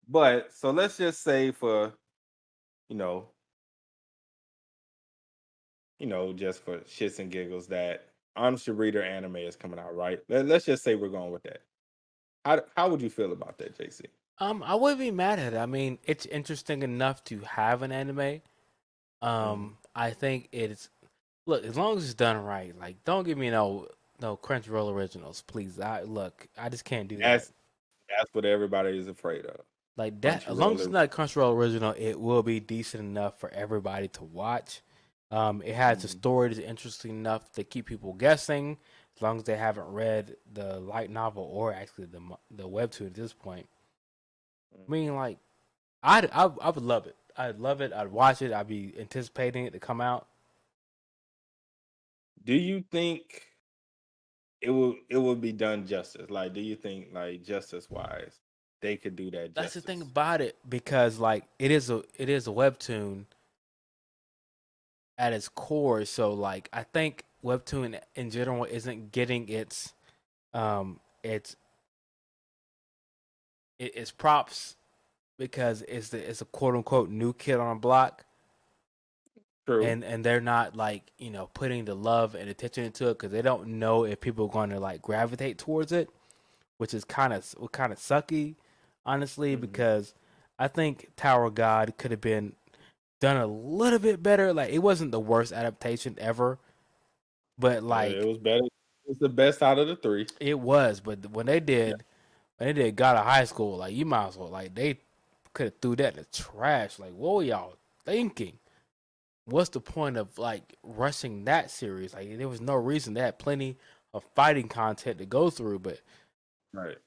But so let's just say for you know, just for shits and giggles that Honest Reader anime is coming out, right? Let's just say we're going with that. How would you feel about that, JC? I wouldn't be mad at it. I mean, it's interesting enough to have an anime. I think it's look as long as it's done right. Like, don't give me no Crunchyroll originals, please. I just can't do that. That's what everybody is afraid of. Like that, as long as it's not a Crunchyroll original, it will be decent enough for everybody to watch. It has a story that's interesting enough to keep people guessing, as long as they haven't read the light novel or actually the webtoon at this point. I mean, like, I would love it. I'd love it. I'd watch it. I'd be anticipating it to come out. Do you think it will be done justice? Like, do you think, like, justice wise, they could do that That's justice? the thing about it, because like it is a webtoon at its core. So like I think webtoon in general isn't getting its um its its props because it's a quote unquote new kid on the block. True. and they're not like putting the love and attention into it because they don't know if people are going to like gravitate towards it, which is kind of sucky, honestly, Mhm. because I think Tower of God could have been done a little bit better. Like it wasn't the worst adaptation ever, but It like was better. It was the best out of the three. it was. But Yeah. when they did God of High School, like you might as well like they could have threw that in the trash. Like what were y'all thinking? What's the point of like rushing that series? Like there was no reason. They had plenty of fighting content to go through, Right.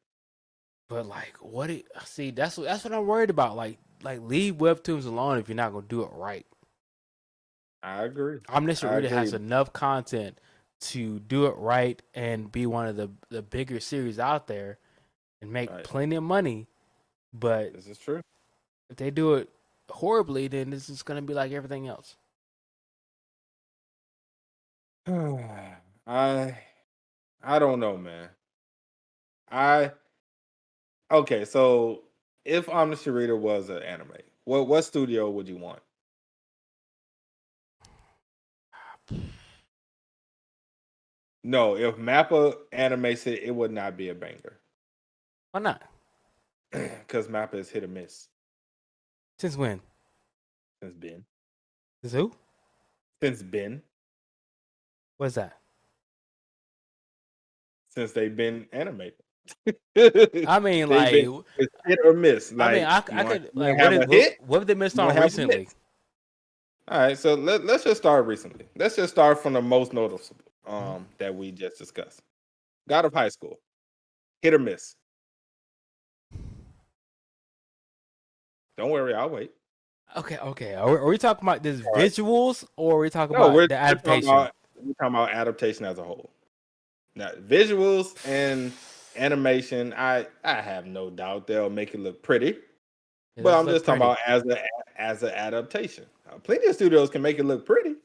but like what it see that's what I'm worried about. Like leave webtoons alone if you're not gonna do it right. I agree. Omniscient I Reader has agree. enough content to do it right and be one of the bigger series out there and make Right. plenty of money. But This is true. if they do it horribly, then this is gonna be like everything else. I don't know, man. I Okay, so if Omniscient Reader was an anime, what studio would you want? No, if Mappa animates it, it would not be a banger Why not? because Mappa is hit or miss Since when? since Ben. Since who? Since Ben, What's that? since they've been animated, I mean, they've like, been it's hit or miss. I mean, Like I you want could you like want to have a hit, what have they missed you want on to have a recently? miss. All right, so let's just start recently. Let's just start from the most noticeable Mhm. that we just discussed. God of High School, hit or miss. Don't worry, I'll wait. Okay. Are we talking about this All right. visuals or are we talking No, about the adaptation? we're talking about adaptation as a whole. Now, visuals and animation, I have no doubt they'll make it look pretty. It But does I'm look just talking pretty. about as an adaptation. Plenty of studios can make it look pretty.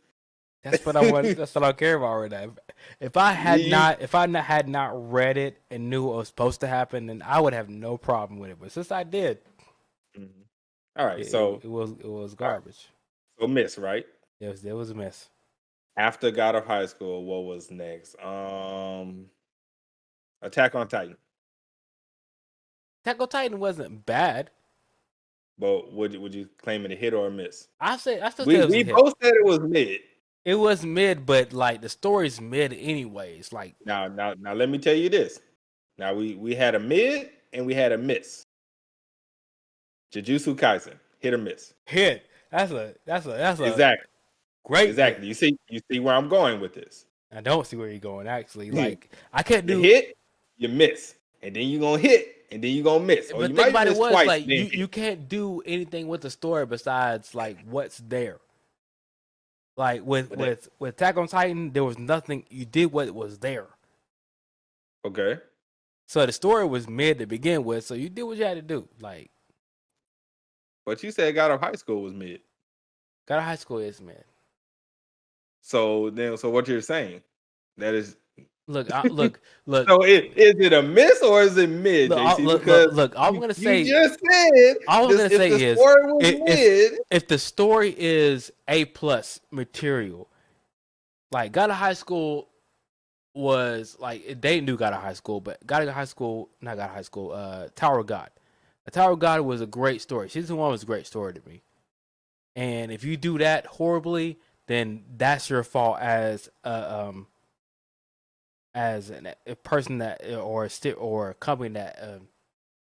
That's what I want. That's what I care about right now. If I had You- not, had not read it and knew what was supposed to happen, then I would have no problem with it. But since I did, Mhm. All right, it, so it was all right, garbage. so miss right It was a mess. after God of High School. What was next? Attack on Titan. Attack on Titan wasn't bad. But would you claim it a hit or a miss? I still say We it was a we hit. both said it was mid. It was mid, but like the story's mid anyways. Like Now let me tell you this. Now we had a mid and we had a miss. Jujutsu Kaisen, hit or miss. hit. That's a Exactly. great hit. Exactly. You see where I'm going with this. I don't see where you're going actually. You Like I can't do. hit, you miss. And then you're gonna hit, and then you're gonna miss. Or But you think might about it miss was twice, like then you hit. can't do anything with the story besides like what's there. Like But that, with Attack on Titan, there was nothing. You did what was there. okay. So the story was mid to begin with. So you did what you had to do. Like But you said God of High School was mid. God of High School is mid. So what you're saying? That is Look, so is it a miss or is it mid, JC? Because look. All I'm gonna you say, just said all I'm this gonna if say the is, story was if mid. if the story is A+ material, like God of High School was like they knew God of High School, but God of High School, not God of High School, Tower of God. The Tower of God was a great story. Season 1 was a great story to me. And if you do that horribly, then that's your fault as a person that or a company that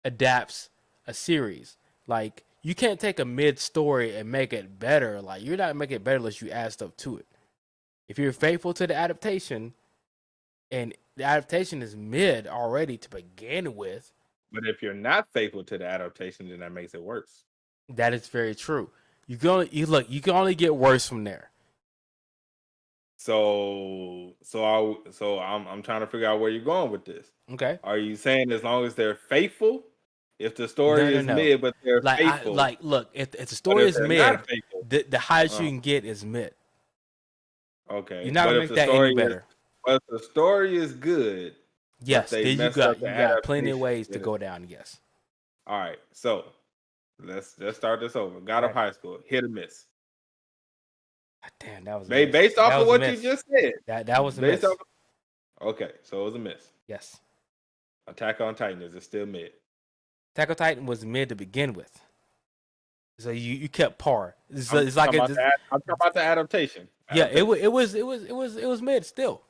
adapts a series. Like you can't take a mid story and make it better. Like you're not making it better unless you add stuff to it. If you're faithful to the adaptation, and the adaptation is mid already to begin with, But if you're not faithful to the adaptation, then that makes it worse. that is very true. You can only get worse from there. I'm trying to figure out where you're going with this. Okay. Are you saying as long as they're faithful, if the No, story no, is no. mid but they're Like faithful, look, if the but story if is they're mid, not faithful, the highest you uh, can get is mid. okay. You're not But gonna if make the that any story is better. but if the story is good, but Yes, they then messed up the you got plenty of adaptation, ways to then go down. Yes. all right. So let's start this over. God All of right. High School, hit or miss. Damn, that was a Based off of what you miss. just said. That was a miss. Okay, so it was a miss. Yes. Attack on Titan, is it still mid? Attack on Titan was mid to begin with. So you kept par. It's I'm like talking about the adaptation. Yeah, it was mid still.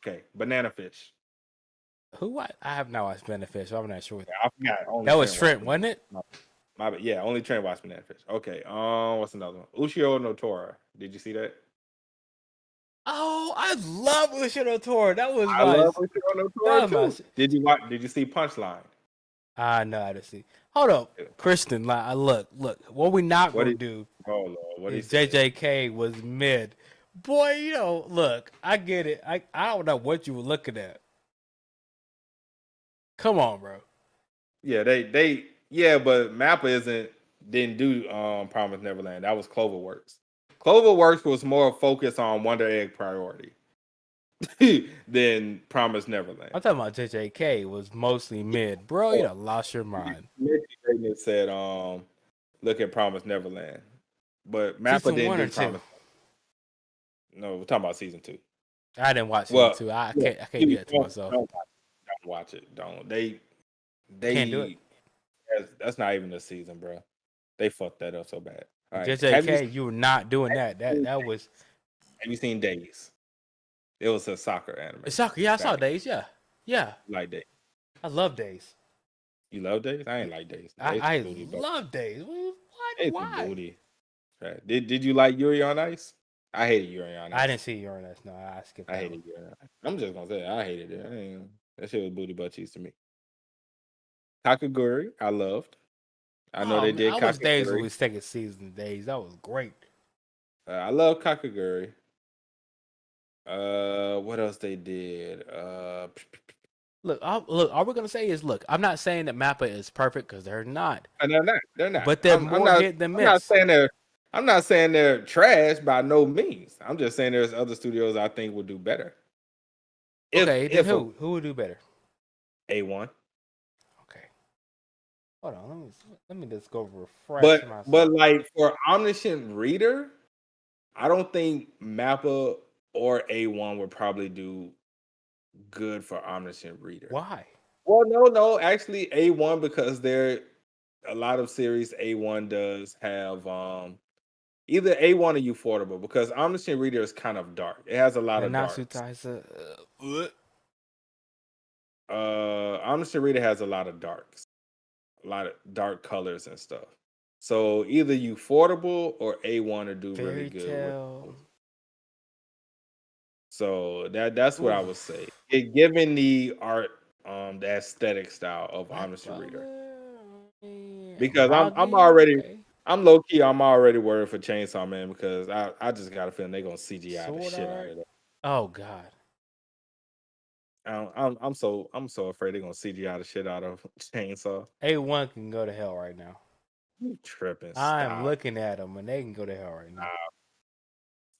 Okay, Banana Fish. Who I have not watched Banana Fish, so I'm not sure. I forgot. That was Trent, wasn't it? Yeah, only Trent watched Banana Fish. Okay, what's another one? Ushio no Tora. Did you see that? Oh, I love Ushio no Tora. That was I love Ushio no Tora too. Did you see Punchline? No, I didn't see. Hold up, Kristen. Like, look. What we not gonna do? Oh Lord, what is JJK was mid. Boy, look. I get it. I don't know what you were looking at. Come on, bro. Yeah, but Mappa didn't do Promise Neverland. That was Cloverworks. Cloverworks was more focused on Wonder Egg Priority than Promise Neverland. I'm talking about JJK was mostly mid, bro. You done lost your mind. It said, look at Promise Neverland, but Mappa didn't do Promise. No, we're talking about season 2. I didn't watch season 2. I can't do that to myself. Don't watch it. Don't. They can't do it. That's not even a season, bro. They fucked that up so bad. All right. JJK, you were not doing that. That was. Have you seen Days? It was a soccer anime. It's soccer. Yeah, I saw Days. Yeah. You like Days? I love Days. You love Days? I ain't like Days. I love Days. What? Why? Booty. Right. Did you like Yuri on Ice? I hated Yuri on Ice. I didn't see Yuri on Ice. No, I skipped. I hated Yuri on Ice. I'm just gonna say I hated it. That shit was booty butt cheese to me. Kakaguri, I loved. I know they did. I wish Days was second season Days. That was great. I love Kakaguri. What else they did? Look. All we're gonna say is, look. I'm not saying that Mappa is perfect because they're not. They're not. But they're more hit than miss. I'm not saying they're trash by no means. I'm just saying there's other studios I think would do better. Who would do better? A1. Okay. Hold on. Let me just go refresh myself. But like for Omniscient Reader, I don't think Mappa or A1 would probably do good for Omniscient Reader. Why? Well, no. Actually, A1 because a lot of series A1 does have either A1 or Ufotable because Omniscient Reader is kind of dark. It has a lot of darks. Omniscient Reader has a lot of darks, a lot of dark colors and stuff. So either Ufotable or A1 to do really good. So that's what I would say. Given the art, the aesthetic style of Omniscient Reader, because I'm low key. I'm already worried for Chainsaw Man because I just got a feeling they're gonna CGI the shit out of that. Oh God. I'm so afraid they're gonna CGI the shit out of Chainsaw. A1 can go to hell right now. You tripping? I'm looking at them and they can go to hell right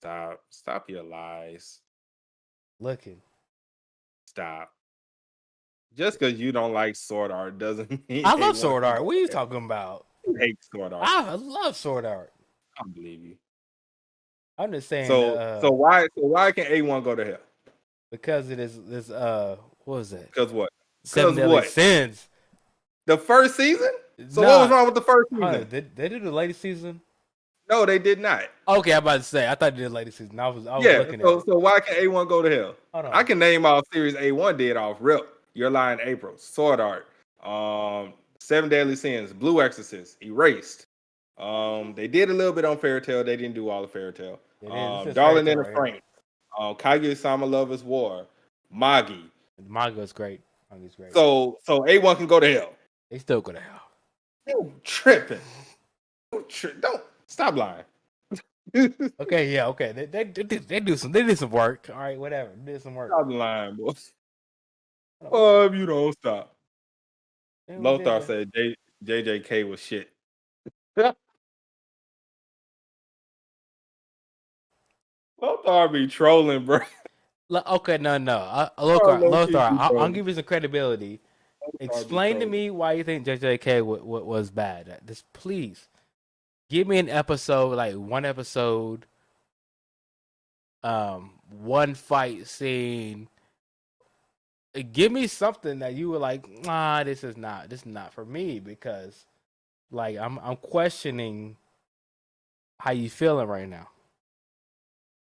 now. Stop your lies. Looking. Stop. Just because you don't like sword art doesn't mean I love sword art. What are you talking about? You hate sword art. I love sword art. I don't believe you. I'm just saying. So why can A1 go to hell? Because it is this what was it? Because what? Seven Deadly Sins. The first season? So what was wrong with the first season? They did the latest season? No, they did not. Okay, I'm about to say. I thought they did the latest season. I was looking at it. So why can A1 go to hell? I can name all series A1 did off rip. Your Lie in April, Sword Art, 7 Deadly Sins, Blue Exorcist, Erased. They did a little bit on Fairy Tail. They didn't do all of Fairy Tail. Darling in the Franxx. Kaguya-sama Love is War. Magi. Magi's great. Magi's great. So A1 can go to hell. They still go to hell. You tripping. Don't stop lying. Okay, yeah, okay. They did some work. All right, whatever. They did some work. Stop lying, boys. Oh, if you don't stop. Lothar said JJK was shit. Lothar be trolling, bro. Okay, no. Lothar, I'll give you some credibility. Explain to me why you think JJK was bad. Just please give me an episode, like one episode one fight scene. Give me something that you were like, nah, this is not for me, because like I'm questioning how you feeling right now.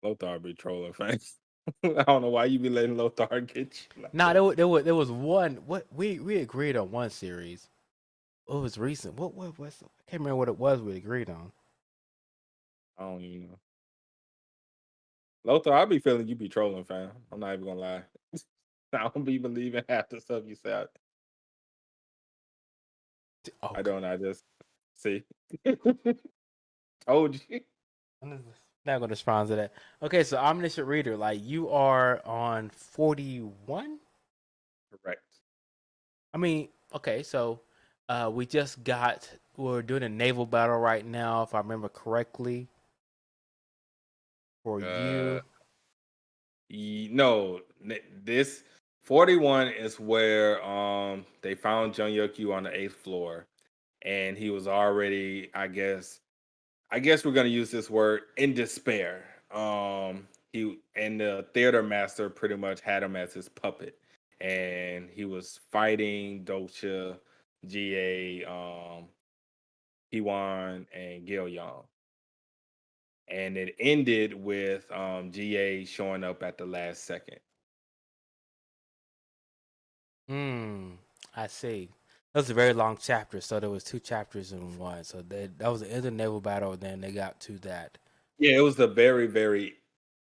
Lothar be trolling fans. I don't know why you be letting Lothar get you. Like Nah, that. there was one. What we agreed on one series. What was recent? What was? I can't remember what it was we agreed on. I don't even know. Lothar, I be feeling you be trolling, fam. I'm not even gonna lie. I don't be believing half the stuff you say. I Okay. don't. I just see. Told you. I'm not gonna respond to that. Okay, so Omniscient Reader, like you are on 41. Correct. I mean, okay, so we're doing a naval battle right now, if I remember correctly. For Uh, you, no, this 41 is where they found Jung Yuk on the 8th floor, and he was already, I guess we're gonna use this word, in despair. He and the theater master pretty much had him as his puppet, and he was fighting Docha, Ga, Hewan, and Gil Young, and it ended with Ga showing up at the last second. I see. That was a very long chapter, so there was two chapters in one. So that was the end of the naval battle, and then they got to that. Yeah, it was the very, very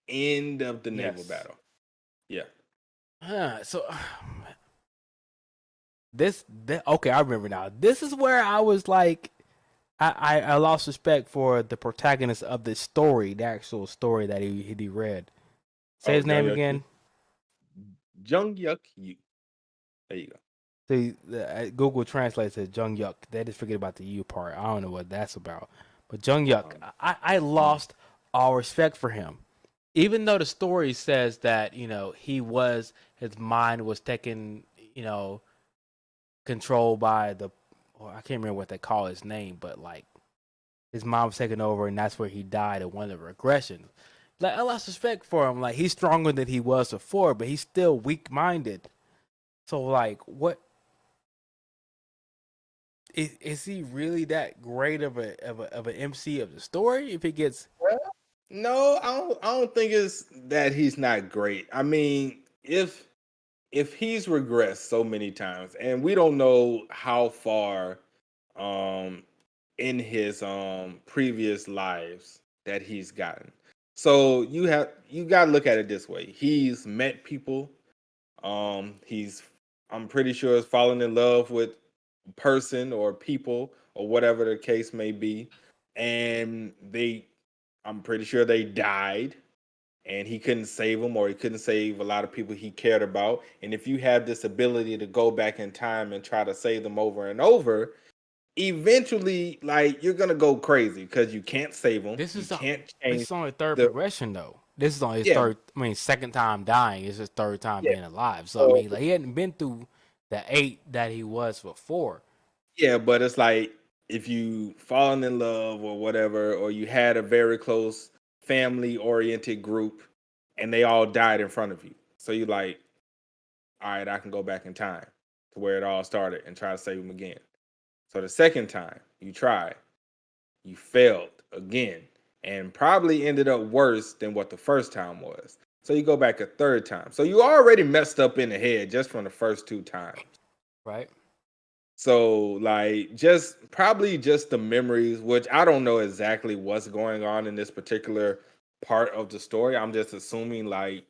end of the naval Yes. battle. Yeah. So okay, I remember now. This is where I was like, I lost respect for the protagonist of the story, the actual story that he read. Say Oh, his Jung name Yuk, again. Jung Yuk Yu. There you go. See, Google Translate says Jung Yuk. They just forget about the U part. I don't know what that's about. But Jung Yuk, Um, I lost all respect for him. Even though the story says that, his mind was taken, controlled by I can't remember what they call his name, but like his mind was taken over, and that's where he died in one of the regressions. Like, I lost respect for him. Like, he's stronger than he was before, but he's still weak minded. So like, what is he really that great of an MC of the story? If he gets, no, I don't think it's that he's not great. I mean, if he's regressed so many times, and we don't know how far um in his previous lives that he's gotten. So you gotta look at it this way. He's met people. He's I'm pretty sure has fallen in love with a person or people or whatever the case may be. And I'm pretty sure they died, and he couldn't save them, or he couldn't save a lot of people he cared about. And if you have this ability to go back in time and try to save them over and over, eventually, like, you're gonna go crazy because you can't save them. this You is the, can't this change is only third the progression though. This is only his yeah, third. I mean, second time dying. It's his third time yeah. being alive. So I So mean, like he hadn't been through the 8 that he was before. yeah, but it's like if you fallen in love or whatever, or you had a very close family oriented group and they all died in front of you. So you're like, all right, I can go back in time to where it all started and try to save them again. So the second time you try, you failed again and probably ended up worse than what the first time was. So you go back a third time. So you already messed up in the head just from the first two times. Right. So like just probably just the memories, which I don't know exactly what's going on in this particular part of the story. I'm just assuming like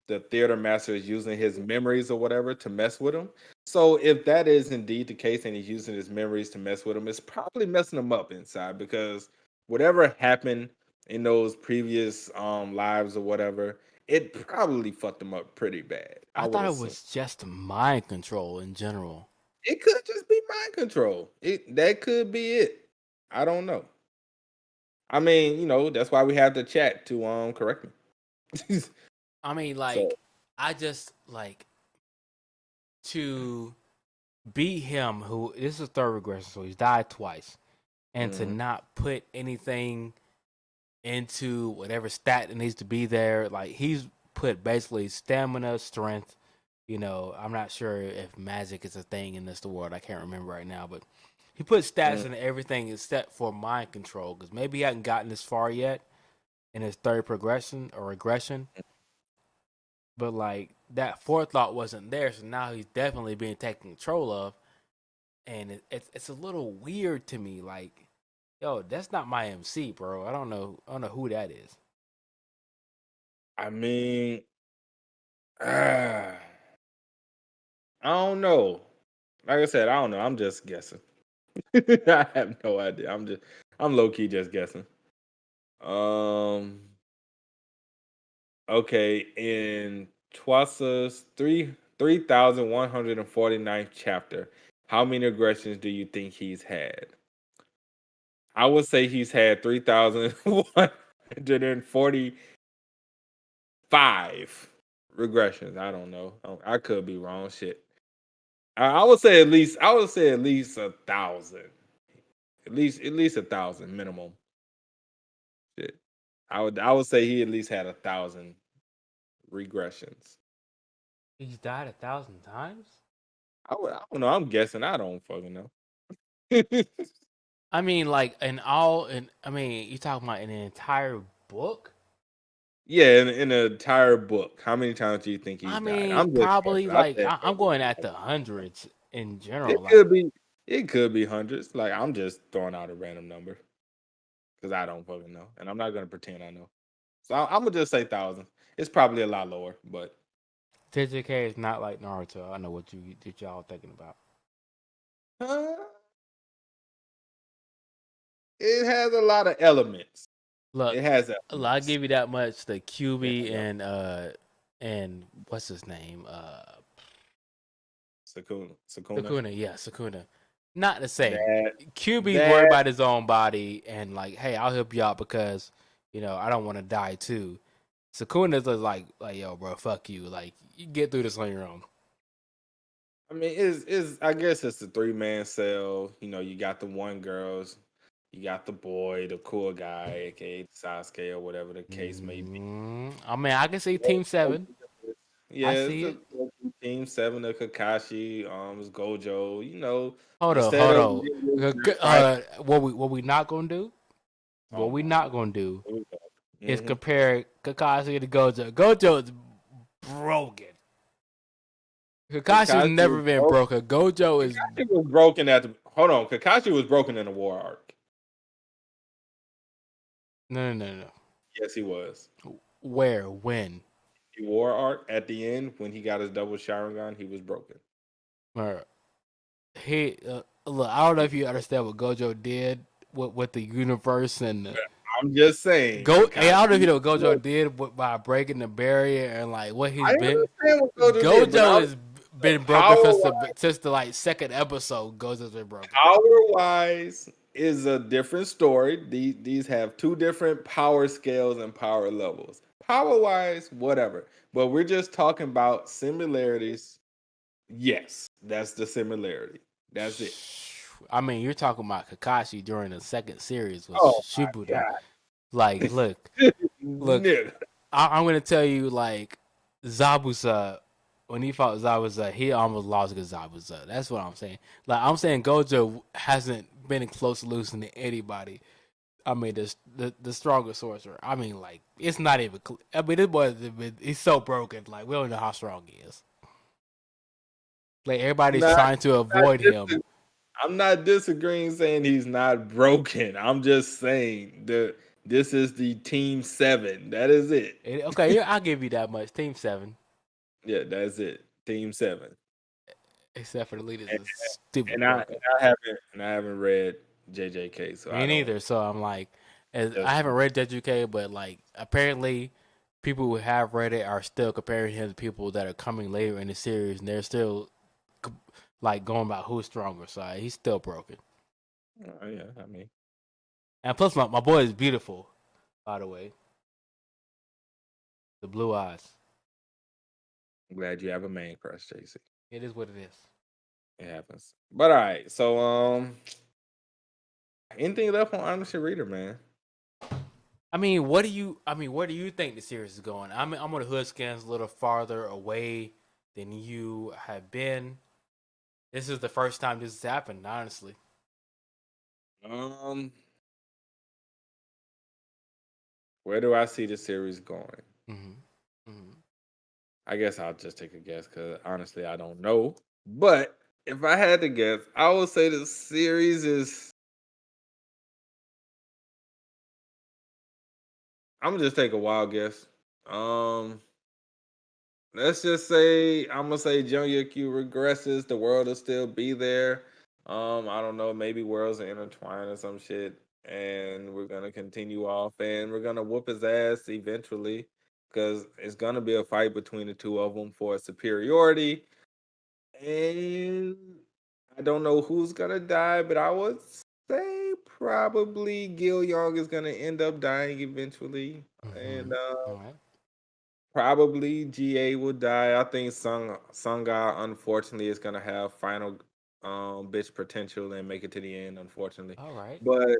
the theater master is using his memories or whatever to mess with him. So if that is indeed the case and he's using his memories to mess with him, it's probably messing him up inside, because whatever happened in those previous lives or whatever, it probably fucked him up pretty bad, I I would thought it assume. was just mind control in general. It could just be mind control. That could be it. I don't know. I mean, that's why we have the chat to correct me. I mean, So like, I just like to beat him. Who this is a third regression, so he's died twice, and to mhm. not put anything into whatever stat that needs to be there. Like he's put basically stamina, strength. You know, I'm not sure if magic is a thing in this world. I can't remember right now, but he put stats in everything except for mind control because maybe he hadn't gotten this far yet in his third progression or regression. But like that forethought wasn't there, so now he's definitely being taken control of, and it's a little weird to me. Like, yo, that's not my MC, bro. I don't know who that is. I mean, I don't know. Like I said, I don't know. I'm just guessing. I have no idea. I'm low key just guessing. Okay, in Twasa's 3,149th chapter, how many aggressions do you think he's had? I would say he's had 3,145 regressions. I don't know. I could be wrong. Shit. I would say at least. I would say at least 1,000. At least 1,000 minimum. Shit. I would say he at least had 1,000 regressions. He's died 1,000 times. I don't know. I'm guessing. I don't fucking know. I mean, like I mean, you talking about in an entire book? Yeah, in the entire book, how many times do you think he's I died? mean, I'm just probably guessing. I like said I'm going at the hundreds in it general. Like, could be. It could be hundreds. Like I'm just throwing out a random number because I don't fucking know, and I'm not gonna pretend I know. So I'm gonna just say thousands. It's probably a lot lower, but TJK is not like Naruto. I know what y'all thinking about. it has a lot of elements. Look, It has I'll elements. give you that much. The QB Yeah, and what's his name? Sakuna. Sakuna. Yeah, Sakuna. Not the same. That QB's worried that about his own body and like, hey, I'll help you out because I don't want to die too. Sakuna's like, yo, bro, fuck you. Like, you get through this on your own. I mean, is I guess it's a 3-man cell. You got the one girls, you got the boy, the cool guy, aka Sasuke or whatever the case may be. I mean, I can see Team 7. I Yeah, it's see a it. team 7 of Kakashi, it's Gojo. Hold Instead of on. right. What we not gonna do? Oh What we my not gonna do is god. compare Kakashi to Gojo. Gojo is broken. Kakashi's Kakashi never been broken. Gojo is was broken at the hold on. Kakashi was broken in the war arc. no. Yes, he was. Where? When? The war arc at the end when he got his double Sharingan, he was broken. He look. I don't know if you understand what Gojo did with the universe and I'm just saying. Hey, I don't know if you know what Gojo did by breaking the barrier and like what he's I been. understand what Gojo did, but Gojo has been broken power-wise, since the like second episode. Gojo's been broken. power-wise is a different story. These have two different power scales and power levels. Power-wise, whatever. But we're just talking about similarities. Yes, that's the similarity. That's it. I mean, you're talking about Kakashi during the second series with Oh my Shippuden. Like, look, Nigga. I'm gonna tell you, like, Zabuza, when he fought Zabuza, he almost lost against Zabuza. That's what I'm saying. Like, I'm saying Gojo hasn't been in close to losing to anybody. I mean, the strongest sorcerer. I mean, like, it's not even. I mean, this boy, he's so broken. Like, we don't know how strong he is. Like, everybody's trying to avoid him. I'm not disagreeing saying he's not broken. I'm just saying this is the team 7. That is it. Okay, I'll give you that much. Team 7. Yeah, that's it. Team 7. Except for the leaders And, is stupid and I broken. haven't read JJK, so Me neither. So I'm like, I haven't read JJK, but like apparently people who have read it are still comparing him to people that are coming later in the series, and they're still like going about who's stronger. So he's still broken. Oh yeah, I mean, and plus my boy is beautiful, by the way. The blue eyes. I'm glad you have a man crush, JC. It is what it is. It happens. But all right, so anything left on Omniscient Reader, man? I mean, what do you? I mean, where do you think the series is going? I'm on the hood scans a little farther away than you have been. This is the first time this has happened, honestly. Um, where do I see the series going? Mm-hmm. Mm-hmm. I guess I'll just take a guess because honestly, I don't know. But if I had to guess, I would say the series is. I'm gonna just take a wild guess. Um, let's just say I'm gonna say Junior Q regresses. The world will still be there. I don't know. Maybe worlds are intertwined or some shit, and we're gonna continue off, and we're gonna whoop his ass eventually, because it's gonna be a fight between the two of them for superiority. And I don't know who's gonna die, but I would say probably Gil Young is gonna end up dying eventually, and Mm-hmm. All right. probably GA will die. I think Sunga unfortunately is gonna have final bitch potential and make it to the end, unfortunately. All right. But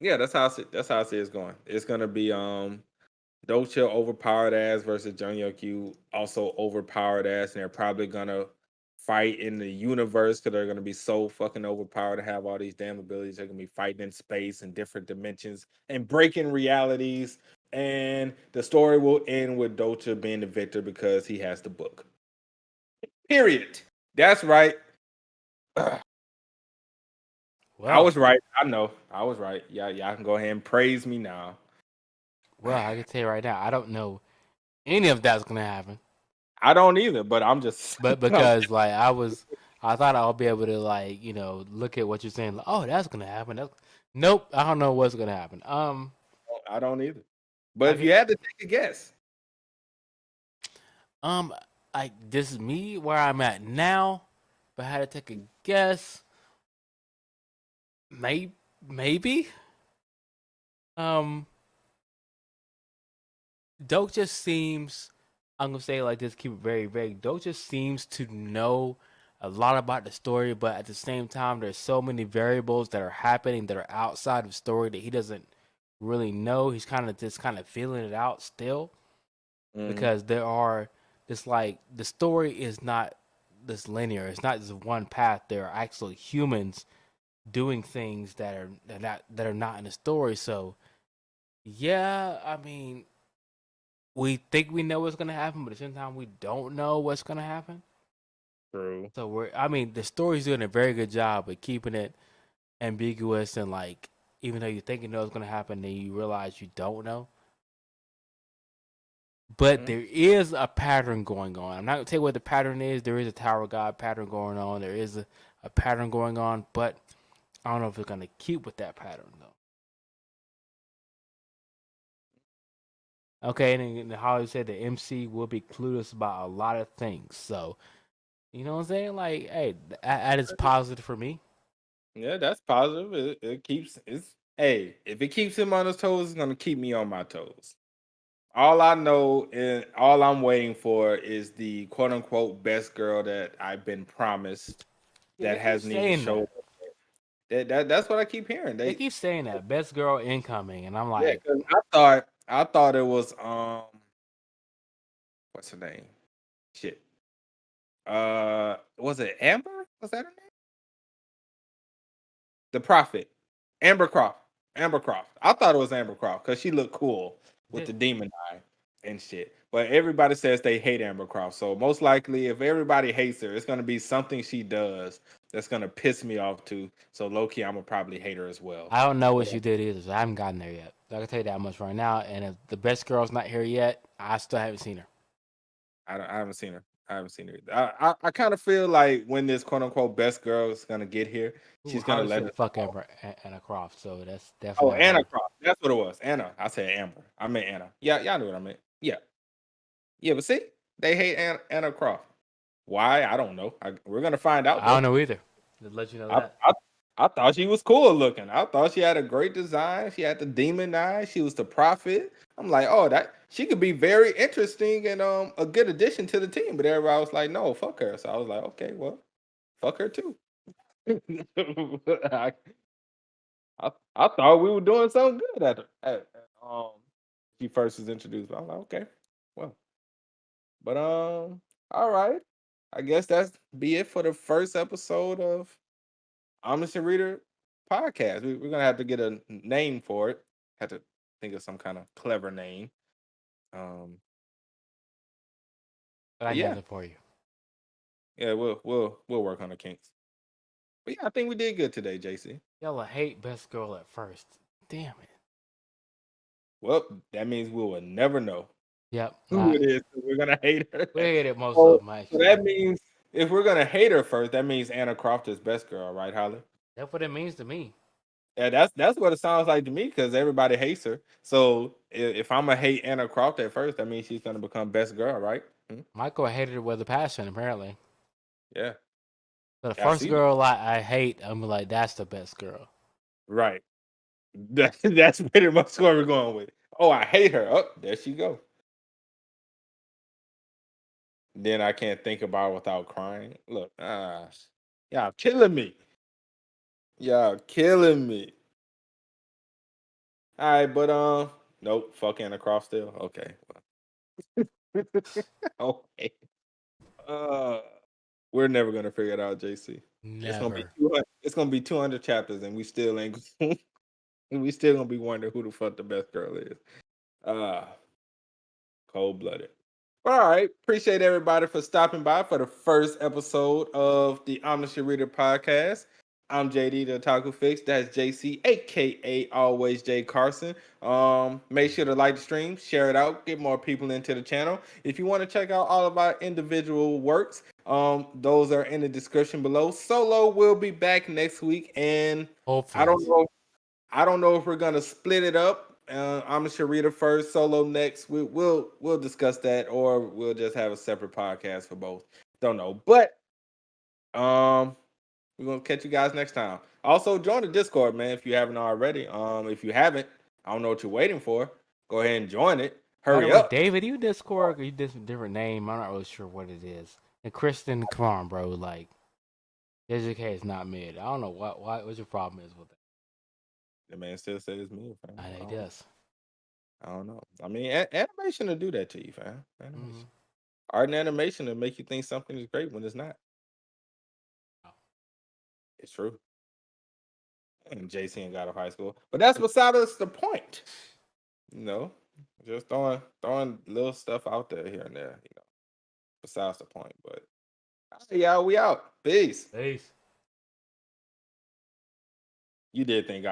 yeah, that's how I see it's going. It's gonna be Docha overpowered ass versus Jung Q also overpowered ass, and they're probably gonna fight in the universe because they're gonna be so fucking overpowered to have all these damn abilities. They're gonna be fighting in space and different dimensions and breaking realities. And the story will end with Docha being the victor because he has the book. Period. That's right. I Well, was right. I know. I was right. Yeah, y'all can go ahead and praise me now. I can tell you right now, I don't know any of that's gonna happen. I don't either, but I'm just But I'm because like I thought I'll be able to like look at what you're saying. Like, oh, that's gonna happen. Nope, I don't know what's gonna happen. I don't either. But I if you get had to take a guess, um, this is me where I'm at now. But I had to take a guess. Maybe. Um, Doke just seems. I'm gonna say it like this. Keep it very vague. Doke just seems to know a lot about the story, but at the same time, there's so many variables that are happening that are outside of the story that he doesn't really know. He's kind of feeling it out still mm, because there are this like the story is not this linear. It's not just one path. There are actually humans doing things that are not in the story. So yeah, I mean, we think we know what's gonna happen, but at the same time, we don't know what's gonna happen. true. So I mean, the story's doing a very good job of keeping it ambiguous and like, even though you think you know what's gonna happen, then you realize you don't know. But Mm, there is a pattern going on. I'm not gonna tell you what the pattern is. There is a Tower of God pattern going on. There is a pattern going on, but I don't know if it's gonna keep with that pattern though. Okay, and then Holly said the MC will be clueless about a lot of things. So, you know what I'm saying? Like, hey, that is positive for me. yeah, that's positive. It keeps it's hey, if it keeps him on his toes, it's gonna keep me on my toes. All I know and all I'm waiting for is the quote unquote best girl that I've been promised Yeah, that they keep hasn't even saying showed that. up. That's what I keep hearing. They keep saying that best girl incoming, and I'm Yeah, like, because I thought it was what's her name? Shit. Was it Amber? Was that her name? The Prophet. Amber Croft. Amber Croft. I thought it was Amber Croft because she looked cool with the demon eye and shit. But everybody says they hate Amber Croft. So most likely, if everybody hates her, it's gonna be something she does that's gonna piss me off too. So low key, I'm gonna probably hate her as well. I don't know what But she did either. So I haven't gotten there yet. I can tell you that much right now. And if the best girl's not here yet, I still haven't seen her. I haven't seen her. I haven't seen her. I kind of feel like when this quote unquote best girl is gonna get here, Ooh, she's gonna Holly let said us fuck know. Anna Croft, so that's Oh, definitely not Anna her. Croft. That's what it was. Anna. I said Amber. I meant Anna. Yeah, y'all knew what I meant. Yeah. Yeah, but see, they hate Anna Croft. Why? I don't know. We're gonna find out I don't though. know either. Just let you know I, that. I I thought she was cool looking. I thought she had a great design. She had the demon eye. She was the prophet. I'm like, oh, that she could be very interesting and a good addition to the team. But everybody was like, no, fuck her. So I was like, okay, well, fuck her too. I, I thought we were doing something good at she first was introduced. But I'm like, okay, well, but all right. I guess that's be it for the first episode of Omniscient Reader podcast. We're gonna have to get a name for it. Have to think of some kind of clever name. Um, But I but yeah, named it for you. yeah, we'll work on the kinks. But yeah, I think we did good today, JC. Y'all hate best girl at first. Damn it. Well, that means we will never know Yep. who it is. So we're gonna hate her. We hated most So, of them, so actually. that means if we're gonna hate her first, that means Anna Croft is best girl, right, Holly? That's what it means to me. Yeah, that's what it sounds like to me because everybody hates her. So if I'm gonna hate Anna Croft at first, that means she's gonna become best girl, right? Michael hated her with a passion, apparently. Yeah, So the I first see. girl I hate, I'm like, that's the best girl. Right. That's pretty much where we're going with it. Oh, I hate her. Oh, there she go. Then I can't think about it without crying. Look, y'all killing me. Y'all killing me. All right, but nope, fuck Anna Croft still. Okay. Okay. Uh, we're never gonna figure it out, JC. It's gonna be Never. 200. It's gonna be 200 chapters, and we still ain't. We still gonna be wondering who the fuck the best girl is. Uh Cold blooded. All right. Appreciate everybody for stopping by for the first episode of the Omniscient Reader podcast. I'm JD the TheOtakuFix. That's JC, aka Always J Carson. Make sure to like the stream, share it out, get more people into the channel. If you want to check out all of our individual works, those are in the description below. Solo will be back next week, and I Hopefully. I don't know if we're gonna split it up. I'm a Sharita first, solo next. We'll discuss that, or we'll just have a separate podcast for both. Don't know, but we're gonna catch you guys next time. Also, join the Discord, man, if you haven't already. If you haven't, I don't know what you're waiting for. Go ahead and join it. By the Hurry way, up. David, you Discord or you different name? I'm not really sure what it is. And Kristen, come on, bro. Like, JJK is not mid. I don't know what your problem is with it. The man still says me, fam. I know he does. I don't know. I mean, animation will do that to you, fam. Animation. Mhm. Art and animation will make you think something is great when it's not. It's true. And JC ain't got a high school, but that's beside us the point. You know, just throwing little stuff out there here and there. You know, besides the point. But yeah, we out. Peace. Peace. You did think I